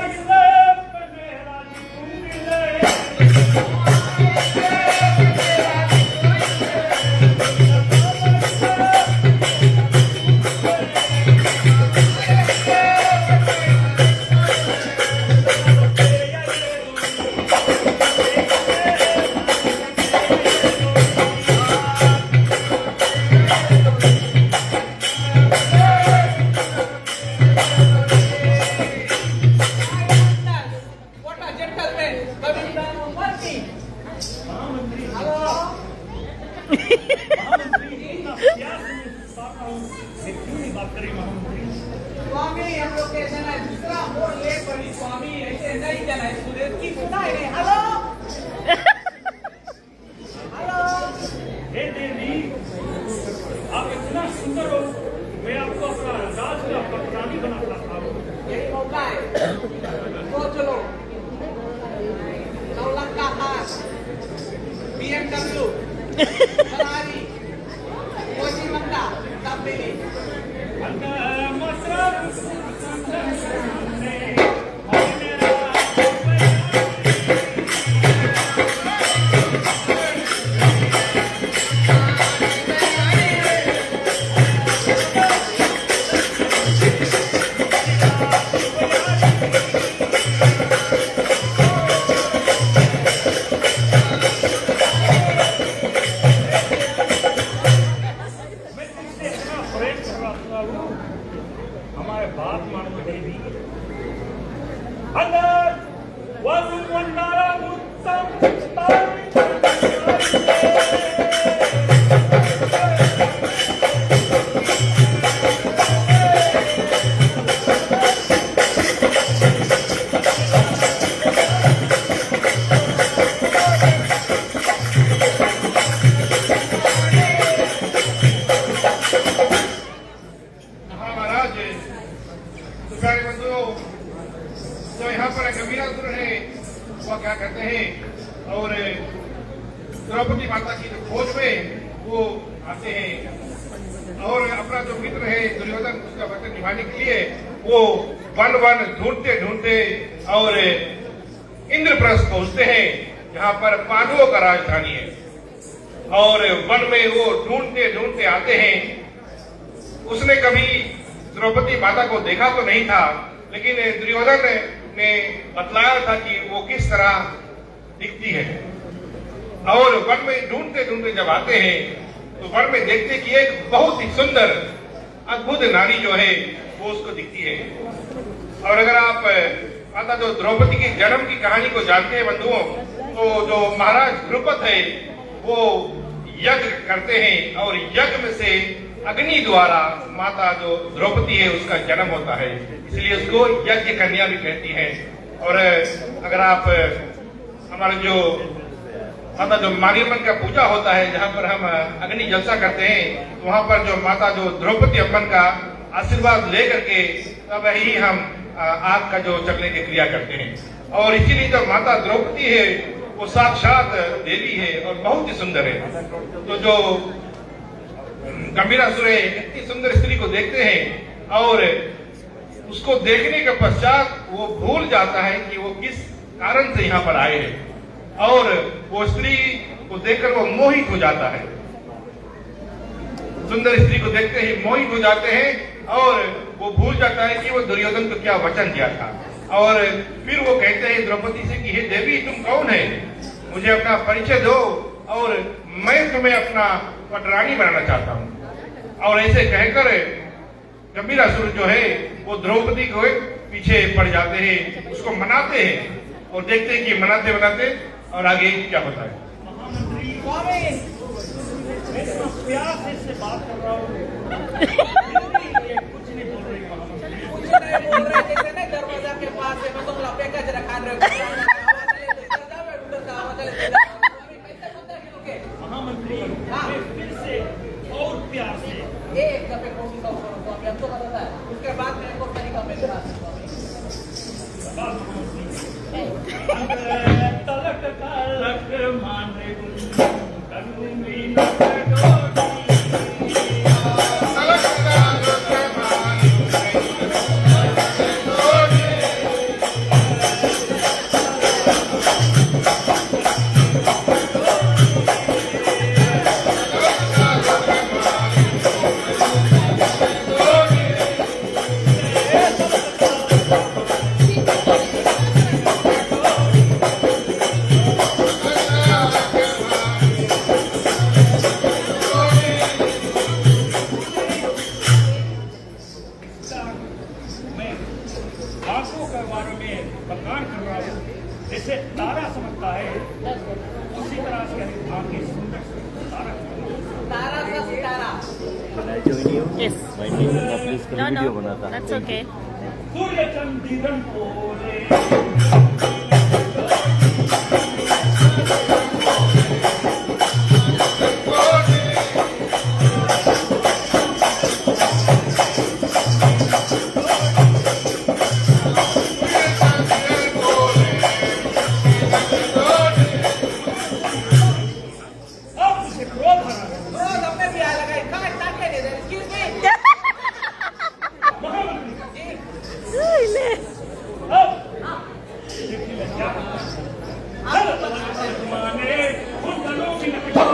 चाहता हूँ, मैं क्यों नहीं बात करी महामंत्री?
स्वामी हम लोग के जना दूसरा मोड़ ले पड़ी स्वामी ऐसे नहीं जना सूरज की सुना है हेलो हेलो
हे देवी, आप इतना सुंदर हो, मैं आपको अपना राज का पटरानी बना सकता हूँ।
यही मौका है तो चलो 9 लाख का car BMW Ferrari Koji Manda सब मिली
हमारे बात मानो देवी। अगर वरुण वंदारा उत्तम
महाराज तो प्यारे बंधुओं, जो यहाँ पर गंभीरासुर है वह क्या करते हैं और द्रौपदी माता की खोज में वो आते हैं और अपना जो मित्र है दुर्योधन उसका वचन निभाने के लिए वो वन वन ढूंढते ढूंढते और इंद्रप्रस्थ पहुंचते हैं जहाँ पर पांडवों का राजधानी है और वन में वो ढूंढते ढूंढते आते हैं। उसने कभी द्रौपदी माता को देखा तो नहीं था, लेकिन दुर्योधन ने बतलाया था कि वो किस तरह दिखती है और वन में ढूंढते ढूंढते जब आते हैं तो वन में देखते कि एक बहुत ही सुंदर अद्भुत नारी जो है वो उसको दिखती है। और अगर आप माता जो द्रौपदी की जन्म की कहानी को जानते हैं बंधुओं, तो जो महाराज द्रुपद है वो यज्ञ करते हैं और यज्ञ में से अग्नि द्वारा माता जो द्रौपदी है उसका जन्म होता है, इसलिए उसको यज्ञ कन्या भी कहती है। और अगर आप हमारे जो माता जो मारियम्मन का पूजा होता है जहाँ पर हम अग्नि जलसा करते हैं, तो वहाँ पर जो माता जो द्रौपदी अम्मन का आशीर्वाद लेकर के तब ही हम आग का जो चलने की क्रिया करते हैं। और इसीलिए जो माता द्रौपदी है वो साक्षात देवी है और बहुत ही सुंदर है। तो जो गंभीरासुर इतनी सुंदर स्त्री को देखते हैं और उसको देखने के पश्चात वो भूल जाता है कि वो किस कारण से यहाँ पर आए हैं और वो स्त्री को देखकर वो मोहित हो जाता है। सुंदर स्त्री को देखते ही मोहित हो जाते हैं और वो भूल जाता है कि वो दुर्योधन को क्या वचन दिया था। और फिर वो कहते हैं द्रौपदी से कि हे देवी तुम कौन है, मुझे अपना परिचय दो और मैं तुम्हें अपना पटरानी बनाना चाहता हूँ। और ऐसे कहकर गंभीरासुर जो है वो द्रौपदी को पीछे पड़ जाते हैं, उसको मनाते हैं और देखते हैं कि मनाते मनाते और आगे क्या होता है।
महामंत्री मैं तो प्यार से इससे बात कर रहा हूँ, कुछ नहीं बोल रही महामंत्री।
कुछ नहीं बोल रहे जैसे ना दरवाजा के पास है मैं तो पैकेज रखा
महामंत्री मैं फिर से और प्यार से
एक दफे कोशिश करो स्वामी, हम तो बताता है उसके बाद मेरे को तरीका मेरे पास है स्वामी।
तलक तलक माने समझता है उसी तरह से आगे सुंदर तारा
तारा सा सितारा
Yes. No, no. That's okay.
सूर्य चंद्रन बोले अब मुझे क्रोध आ रहा है
रोज अपने भी आ लगा कहाँ स्टार्ट कर दे एक्सक्यूज मी
महामंत्री
Really?
अब देखिए मैं क्या करता हूँ हर जमाने उन दलों की नकशा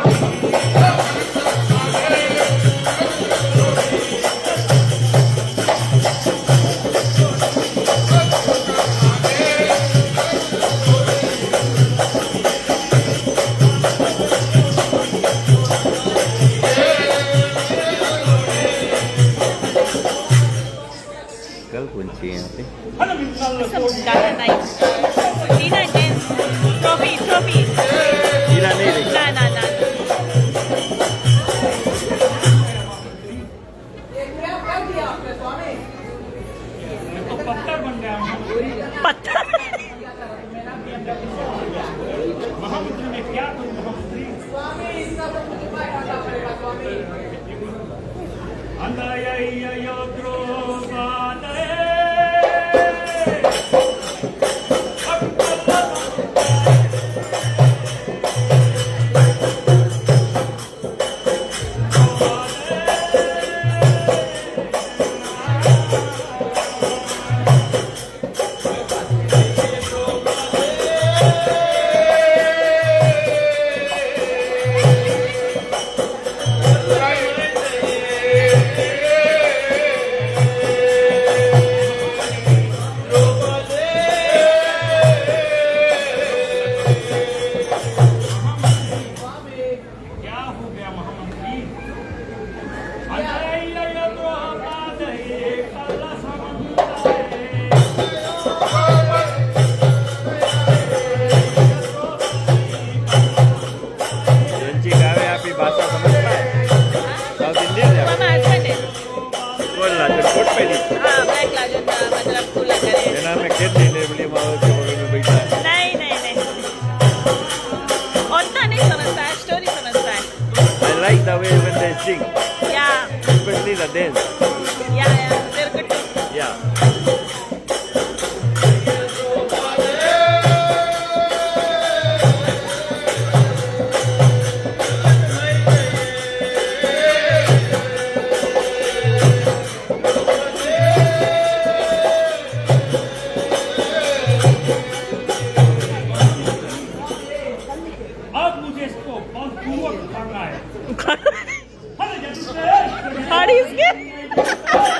कल kunci यहाँ पे
हर मिसाल
Some Ghana night. Dina again. Trophy, trophy.
हीरा नहीं देखा
Nah, nah, nah.
ये क्या कर दिया आपने स्वामी
तो पत्थर बन गया
Patthar.
महामंत्री में क्या करूं महामंत्री
स्वामी इसका तो मुझे उपाय करना पड़ेगा स्वामी
क्या हो गया महामंत्री
kunci gawe api bahasa समझता है साउथ इंडियन है
Mama husband है.
बोल ला जो कोट पे दी
हाँ, black लाजन का मतलब खुला करे.
ये नाम है केट नहीं बोली माँ के बगल में बैठा है
नहीं, नहीं, नहीं. उतना नहीं समझता है, story समझता है.
I like the way when they sing
Yeah,
especially the dance
yeah, yeah. They're good too.
yeah
अब मुझे इसको बलपूर्वक उखाड़ना है अरे जल्दी से
खाड़ी इसके.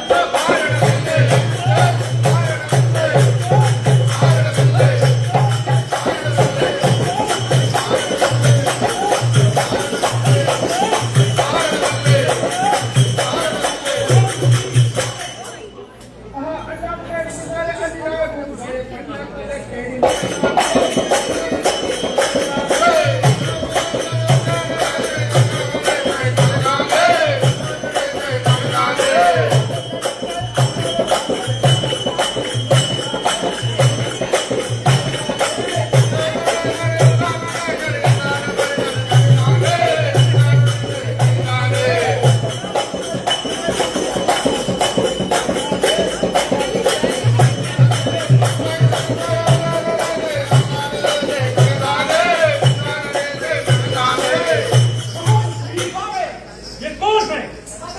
ये कौन है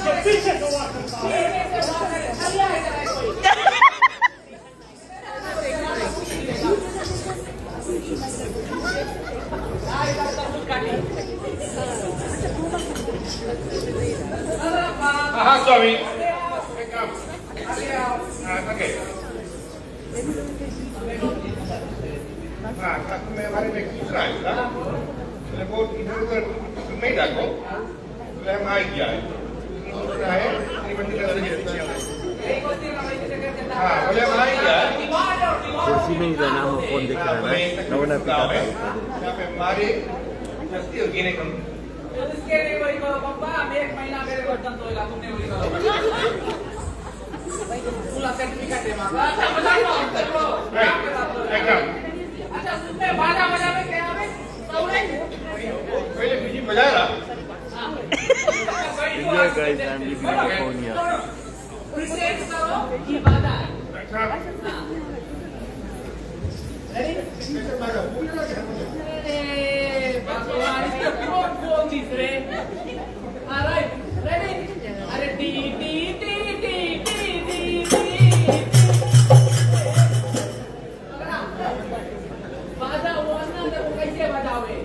जो पीछे से वार करता है
हाँ स्वामी ओके हाँ मैं हमारे में दूसरा है था वो इधर उधर नहीं डालो हम आ गया है दूसरा है हाँ बोले हम आ गया
कुर्सी में ही रहना हो, फोन देख रहा है नवना पिता था।
यहाँ पे हमारे हस्ती और गिने कम
इसके लिए वही करो पापा, हम 1 महीना मेरे को दंत होएगा, तुमने वही करो पूरा सर्टिफिकेट है मामा। अच्छा बजाओ चलो
एकदम
अच्छा उसमें बाजा बजावे क्या है सौरे
पहले म्यूजिक बजा रहा
Enjoy guys, I'm leaving my phone here.
Present करो ये बाजा है।
अच्छा
रेडी
कैसे बाजा पूरा
भगवान इसका कोड बोल दीजिए। ऑलराइट रेडी अरे T T T T T T बाजा वो ना तो कैसे बजावे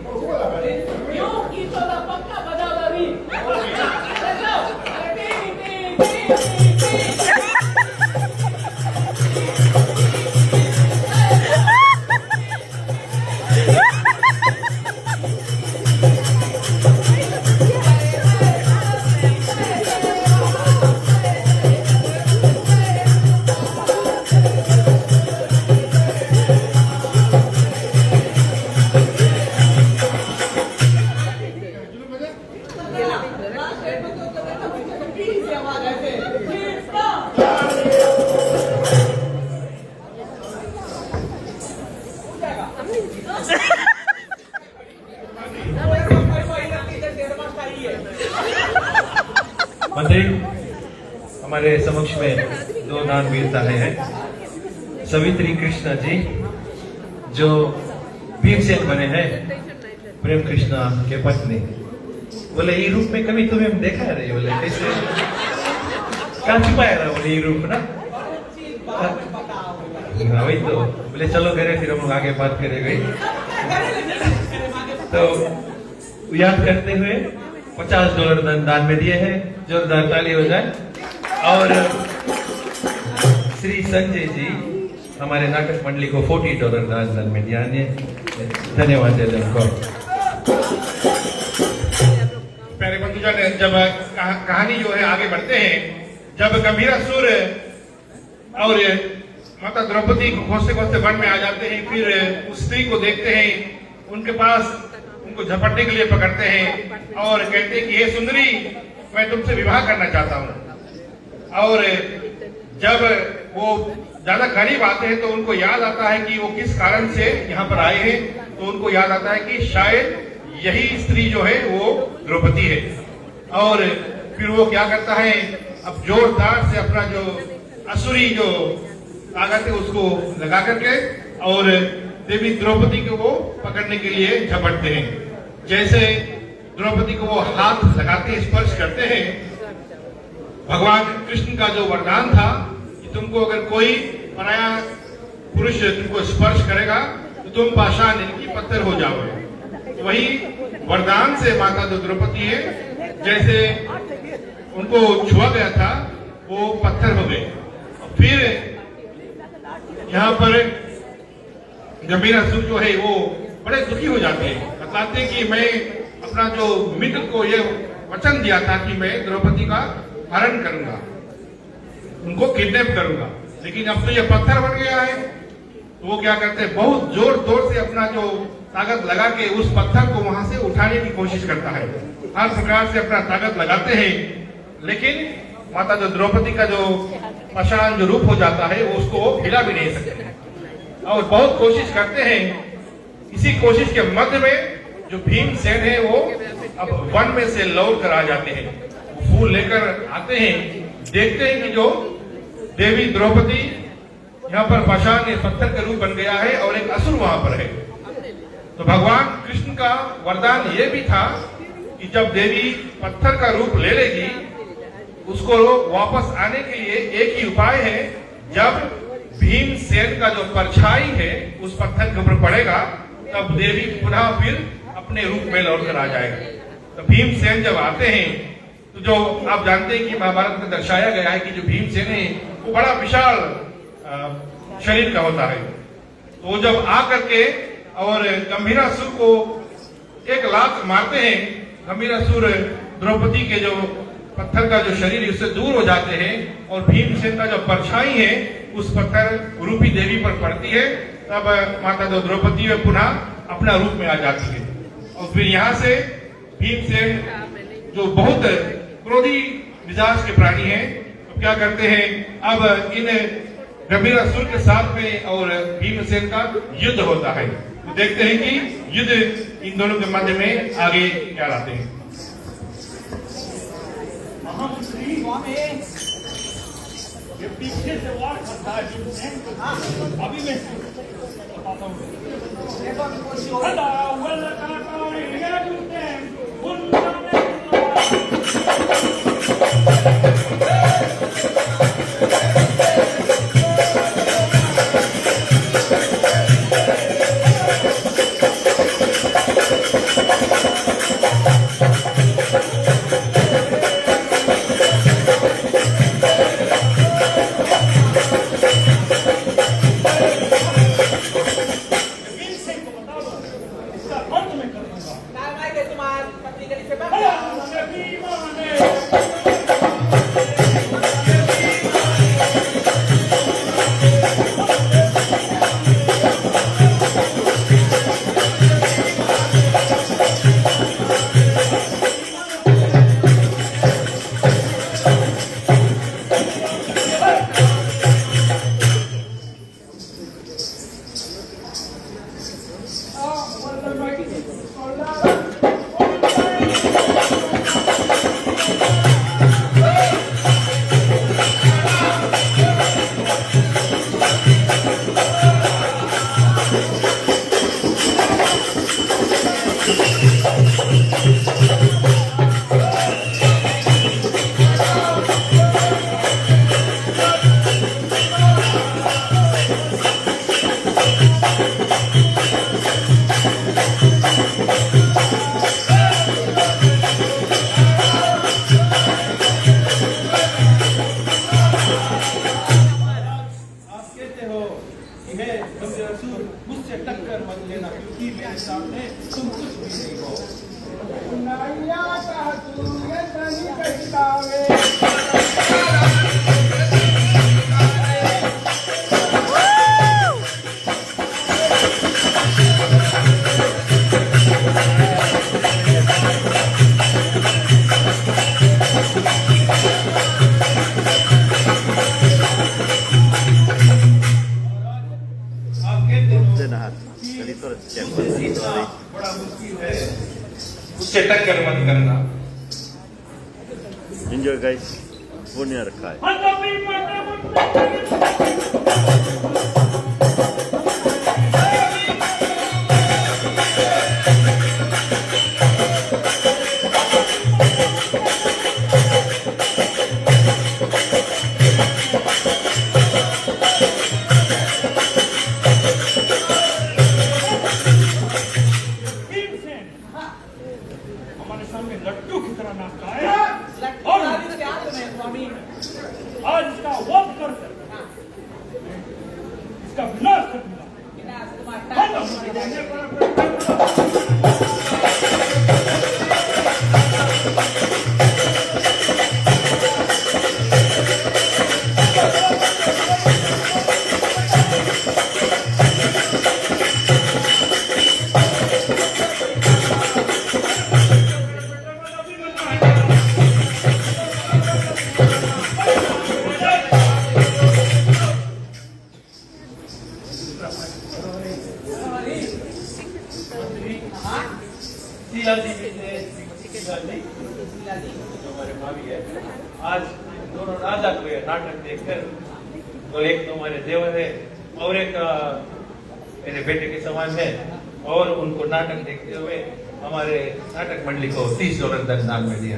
क्यों की तो पक्का बजाओ अभी चलो अरे टी टी टी टी
मंत्री हमारे समक्ष में 2 दान वीरता है। सवित्री कृष्णा जी जो भीमसेन बने हैं, प्रेम कृष्णा के पत्नी। बोले ये रूप में कभी तुम्हें हम देखा है नहीं, बोले कैसे कहाँ छुपाया रहा बोले ये रूप ना। हाँ वही तो बोले चलो घरे फिर हम लोग आगे बात करेंगे। तो याद करते हुए $50 दान में दिए हैं, जोरदार ताली हो जाए। और श्री संजय जी हमारे नाटक मंडली को $40 दान में दिया है। धन्यवाद है उनको।
प्यारे बंधुजन, जब कहानी जो है आगे बढ़ते हैं, जब गंभीरासुर और माता द्रौपदी को खोजते खोजते वन में आ जाते हैं, फिर उस स्त्री को देखते हैं, उनके पास उनको झपटने के लिए पकड़ते हैं और कहते हैं कि हे सुंदरी, मैं तुमसे विवाह करना चाहता हूँ। और जब वो ज्यादा करीब आते हैं तो उनको याद आता है कि वो किस कारण से यहाँ पर आए हैं। तो उनको याद आता है कि शायद यही स्त्री जो है वो द्रौपदी है। और फिर वो क्या करता है, अब जोरदार से अपना जो असुरी जो ताकत है उसको लगा करके और देवी द्रौपदी को वो पकड़ने के लिए झपटते हैं। जैसे द्रौपदी को वो हाथ लगाते हैं, स्पर्श करते हैं, भगवान कृष्ण का जो वरदान था कि तुमको अगर कोई पराया पुरुष तुमको स्पर्श करेगा तो तुम पाषाण इनकी पत्थर हो जाओगे। तो वही वरदान से माता जो द्रौपदी है, जैसे उनको छुआ गया था वो पत्थर हो गए। फिर यहाँ पर गंभीरासुर जो है वो बड़े दुखी हो जाते हैं, बताते हैं कि मैं अपना जो मित्र को ये वचन दिया था कि मैं द्रौपदी का हरण करूंगा, उनको किडनैप करूंगा, लेकिन अब तो ये पत्थर बन गया है। तो वो क्या करते हैं, बहुत जोर जोर से अपना जो ताकत लगा के उस पत्थर को वहां से उठाने की कोशिश करता है। हर प्रकार से अपना ताकत लगाते हैं, लेकिन माता जो द्रौपदी का जो पाषाण जो रूप हो जाता है वो उसको हिला भी नहीं सकते और बहुत कोशिश करते हैं। इसी कोशिश के मध्य में जो भीमसेन है वो अब वन में से लौट कर आ जाते हैं, फूल लेकर आते हैं, देखते हैं कि जो देवी द्रौपदी यहाँ पर पाषाण पत्थर का रूप बन गया है और एक असुर वहां पर है। तो भगवान कृष्ण का वरदान ये भी था कि जब देवी पत्थर का रूप ले लेगी उसको वापस आने के लिए एक ही उपाय है, जब भीमसेन का जो परछाई है उस पत्थर के ऊपर पड़ेगा तब देवी पुनः फिर अपने रूप में लौटकर आ जाएगा। तो भीमसेन जब आते हैं तो जो आप जानते हैं कि महाभारत में दर्शाया गया है कि जो भीमसेन है वो बड़ा विशाल शरीर का होता है। तो वो जब आ करके और गंभीरासुर को एक लात मारते हैं, गंभीरासुर द्रौपदी के जो पत्थर का जो शरीर उससे दूर हो जाते हैं और भीमसेन का जो परछाई है उस पत्थर रूपी देवी पर पड़ती है, तब माता द्रौपदी वे पुनः अपना रूप में आ जाती है। और फिर यहाँ से भीमसेन जो बहुत क्रोधी मिजाज के प्राणी हैं, तो क्या करते हैं, अब इन गंभीरासुर के साथ में और भीमसेन का युद्ध होता है। तो देखते हैं कि युद्ध इन दोनों के मध्य में आगे क्या लाते हैं।
महामंत्री ये पीछे से वार करता है भीमसेन। अभी मैं बताता हूँ। खड़ा हुआ लकाकारे ये भीमसेन, उन्होंने मुझसे टक्कर मत लेना, क्योंकि मेरे सामने तुम कुछ भी नहीं हो। बड़ा मुश्किल है, उससे टक्कर मत करना।
एंजॉय गाइस, पुण्य रखा है।
हमारे सामने लट्टू की तरह नाचता है और आज इसका वध कर इसका विनाश कर दूंगा। हमारे भाभी है, आज दोनों राजा को नाटक देखकर, तो एक तो हमारे देवर है और एक मेरे बेटे के समान है, और उनको नाटक देखते हुए हमारे नाटक मंडली को 30 डॉलर दान में दिया।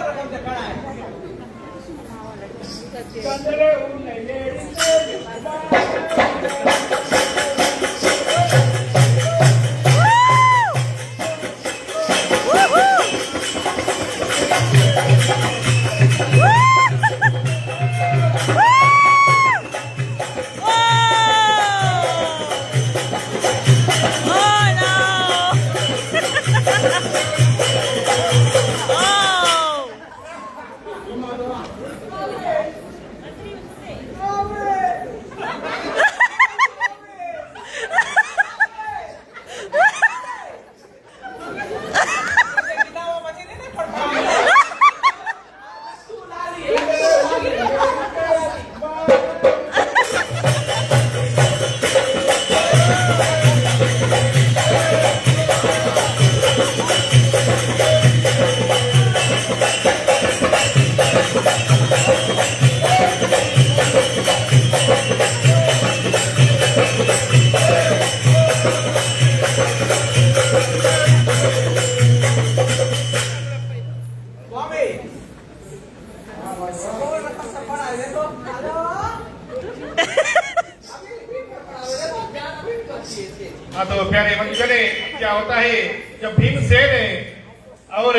रकम से खड़ा है।
हाँ तो प्यारे मंजले, क्या होता है जब भीमसेन और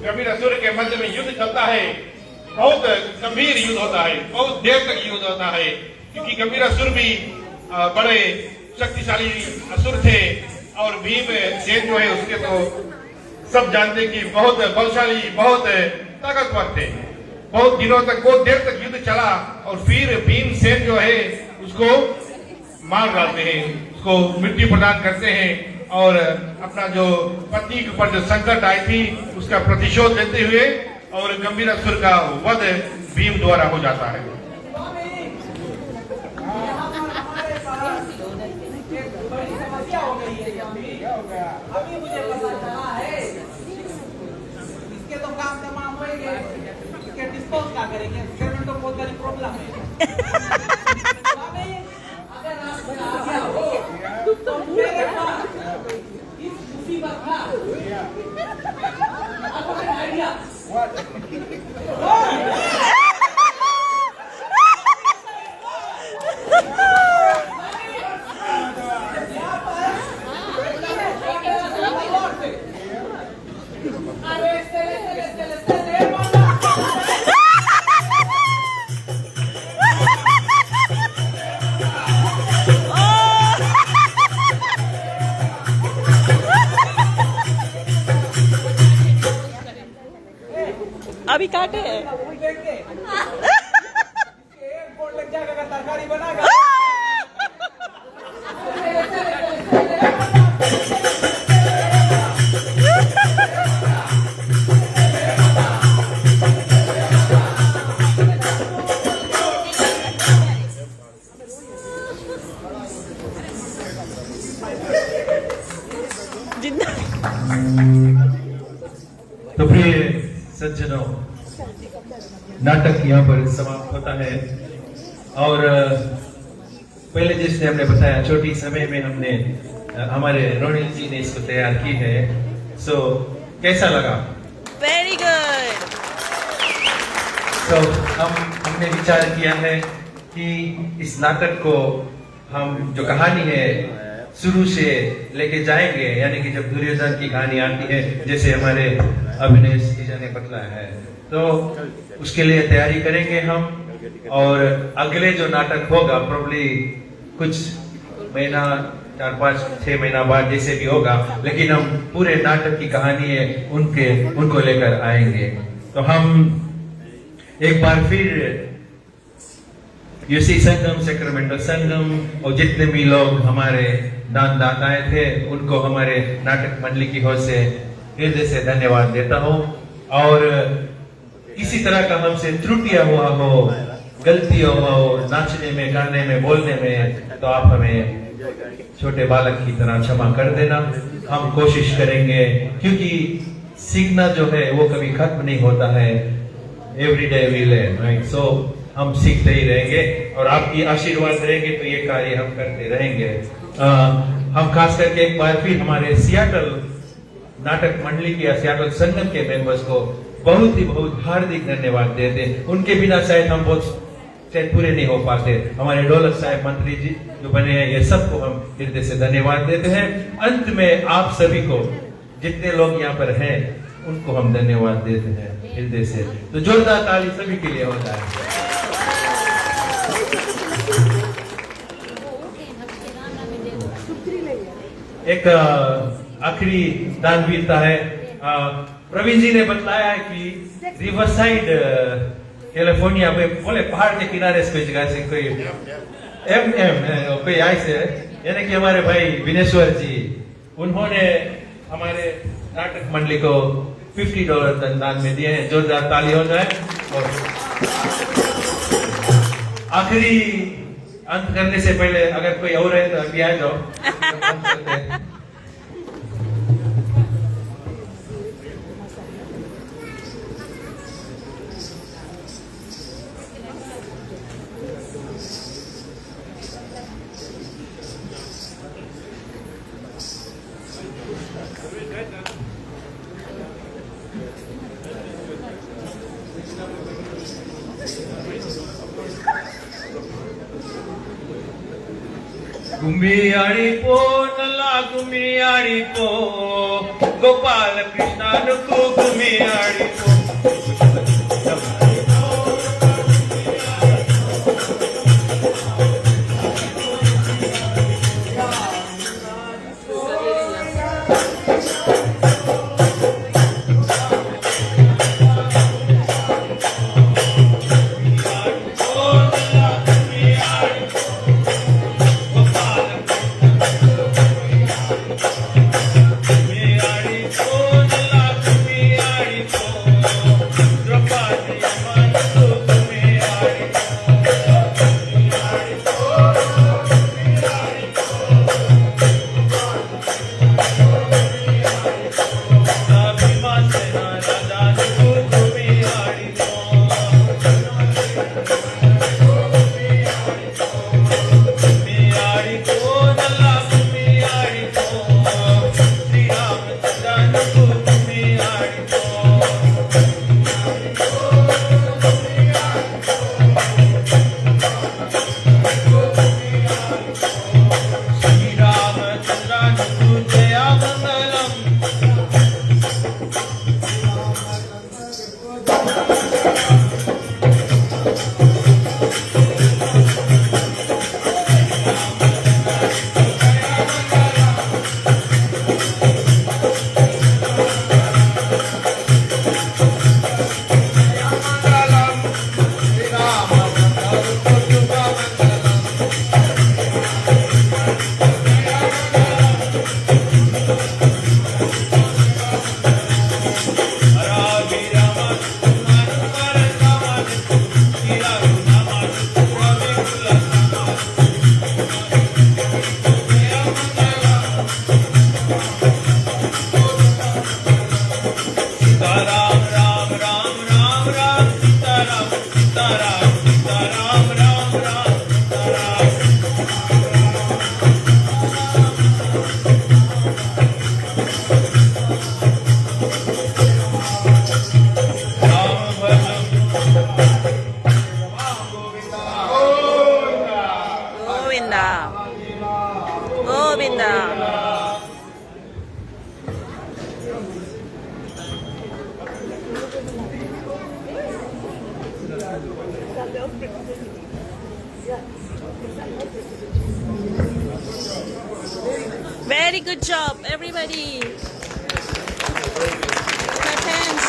कबीर असुर के मध्य में युद्ध चलता है, बहुत गंभीर युद्ध होता है, बहुत देर तक युद्ध होता है, क्योंकि कबीर असुर भी बड़े शक्तिशाली असुर थे और भीमसेन जो है उसके तो सब जानते कि बहुत बलशाली, बहुत ताकतवर थे। बहुत दिनों तक, बहुत देर तक युद्ध चला और फिर भीमसेन जो है उसको मार डालते हैं, उसको मृत्यु प्रदान करते हैं और अपना जो पत्नी के ऊपर जो संकट आई थी उसका प्रतिशोध लेते हुए और गंभीर असुर का वध भीम द्वारा हो जाता है।
समस्या हो गई है, अभी मुझे पता चला है। इसके तो काम तमाम होंगे, इसके डिस्पोज क्या करेंगे? गवर्नमेंट को बहुत बड़ी प्रॉब्लम है। अगर आप आ गया हो तो मेरे पास इस मुसीबत का आपको आइडिया
अभी काटे हैं।
लग जाएगा अगर तरकारी बनाएगा।
तो प्रिय सज्जनों, नाटक यहाँ पर समाप्त होता है और पहले जिसने हमने बताया छोटी समय में हमने हमारे रोनिल जी ने इसको तैयार की है। सो कैसा लगा?
Very good.
तो हमने विचार किया है कि इस नाटक को हम जो कहानी है शुरू से लेके जाएंगे, यानी कि जब दुर्योधन की कहानी आती है जैसे हमारे अभिनय जी ने बतलाया है, तो उसके लिए तैयारी करेंगे हम। और अगले जो नाटक होगा प्रोबब्ली कुछ महीना, 4-5-6 महीना बाद जैसे भी होगा, लेकिन हम पूरे नाटक की कहानी है उनको लेकर आएंगे। तो हम एक बार फिर यूसी संगम, सैक्रामेंटो संगम और जितने भी लोग हमारे दानदाताएं थे उनको हमारे नाटक मंडली की ओर से हृदय से धन्यवाद देता हूँ। और किसी तरह का हमसे त्रुटियां हुआ हो, गलतियां हुआ हो नाचने में, गाने में, बोलने में, तो आप हमें छोटे बालक की तरह क्षमा कर देना। हम कोशिश करेंगे, क्योंकि सीखना जो है वो कभी खत्म नहीं होता है। Every day we learn, right? So हम सीखते ही रहेंगे और आपकी आशीर्वाद रहेंगे तो ये कार्य हम करते रहेंगे। हम खास करके एक बार फिर हमारे सियाटल नाटक मंडली के सियाटल संगम के मेंबर्स को बहुत ही बहुत हार्दिक धन्यवाद देते हैं। उनके बिना शायद हम बहुत शायद पूरे नहीं हो पाते। हमारे ढोलक साहब मंत्री जी जो बने हैं, ये सबको हम हृदय से धन्यवाद देते हैं। अंत में आप सभी को, जितने लोग यहाँ पर हैं, उनको हम धन्यवाद देते हैं हृदय से। तो जोरदार ताली सभी के लिए होता है। एक आखिरी दानवीरता है। प्रवीण जी ने बताया है कि रिवरसाइड कैलिफोर्निया में बोले पहाड़ के किनारे से कोई जगह से कोई कोई आए से, यानी कि हमारे भाई विनेश्वर जी, उन्होंने हमारे नाटक मंडली को $50 दान में दिए हैं। जोरदार ताली हो जाए। और आखिरी अंत करने से पहले अगर कोई और है तो अभी आ जाओ। गुम्बियाड़ी पो नल्ला गुम्बियाड़ी पो गोपाल कृष्णा नुकु गुम्बियाड़ी पो
Very good job, everybody. Clap hands.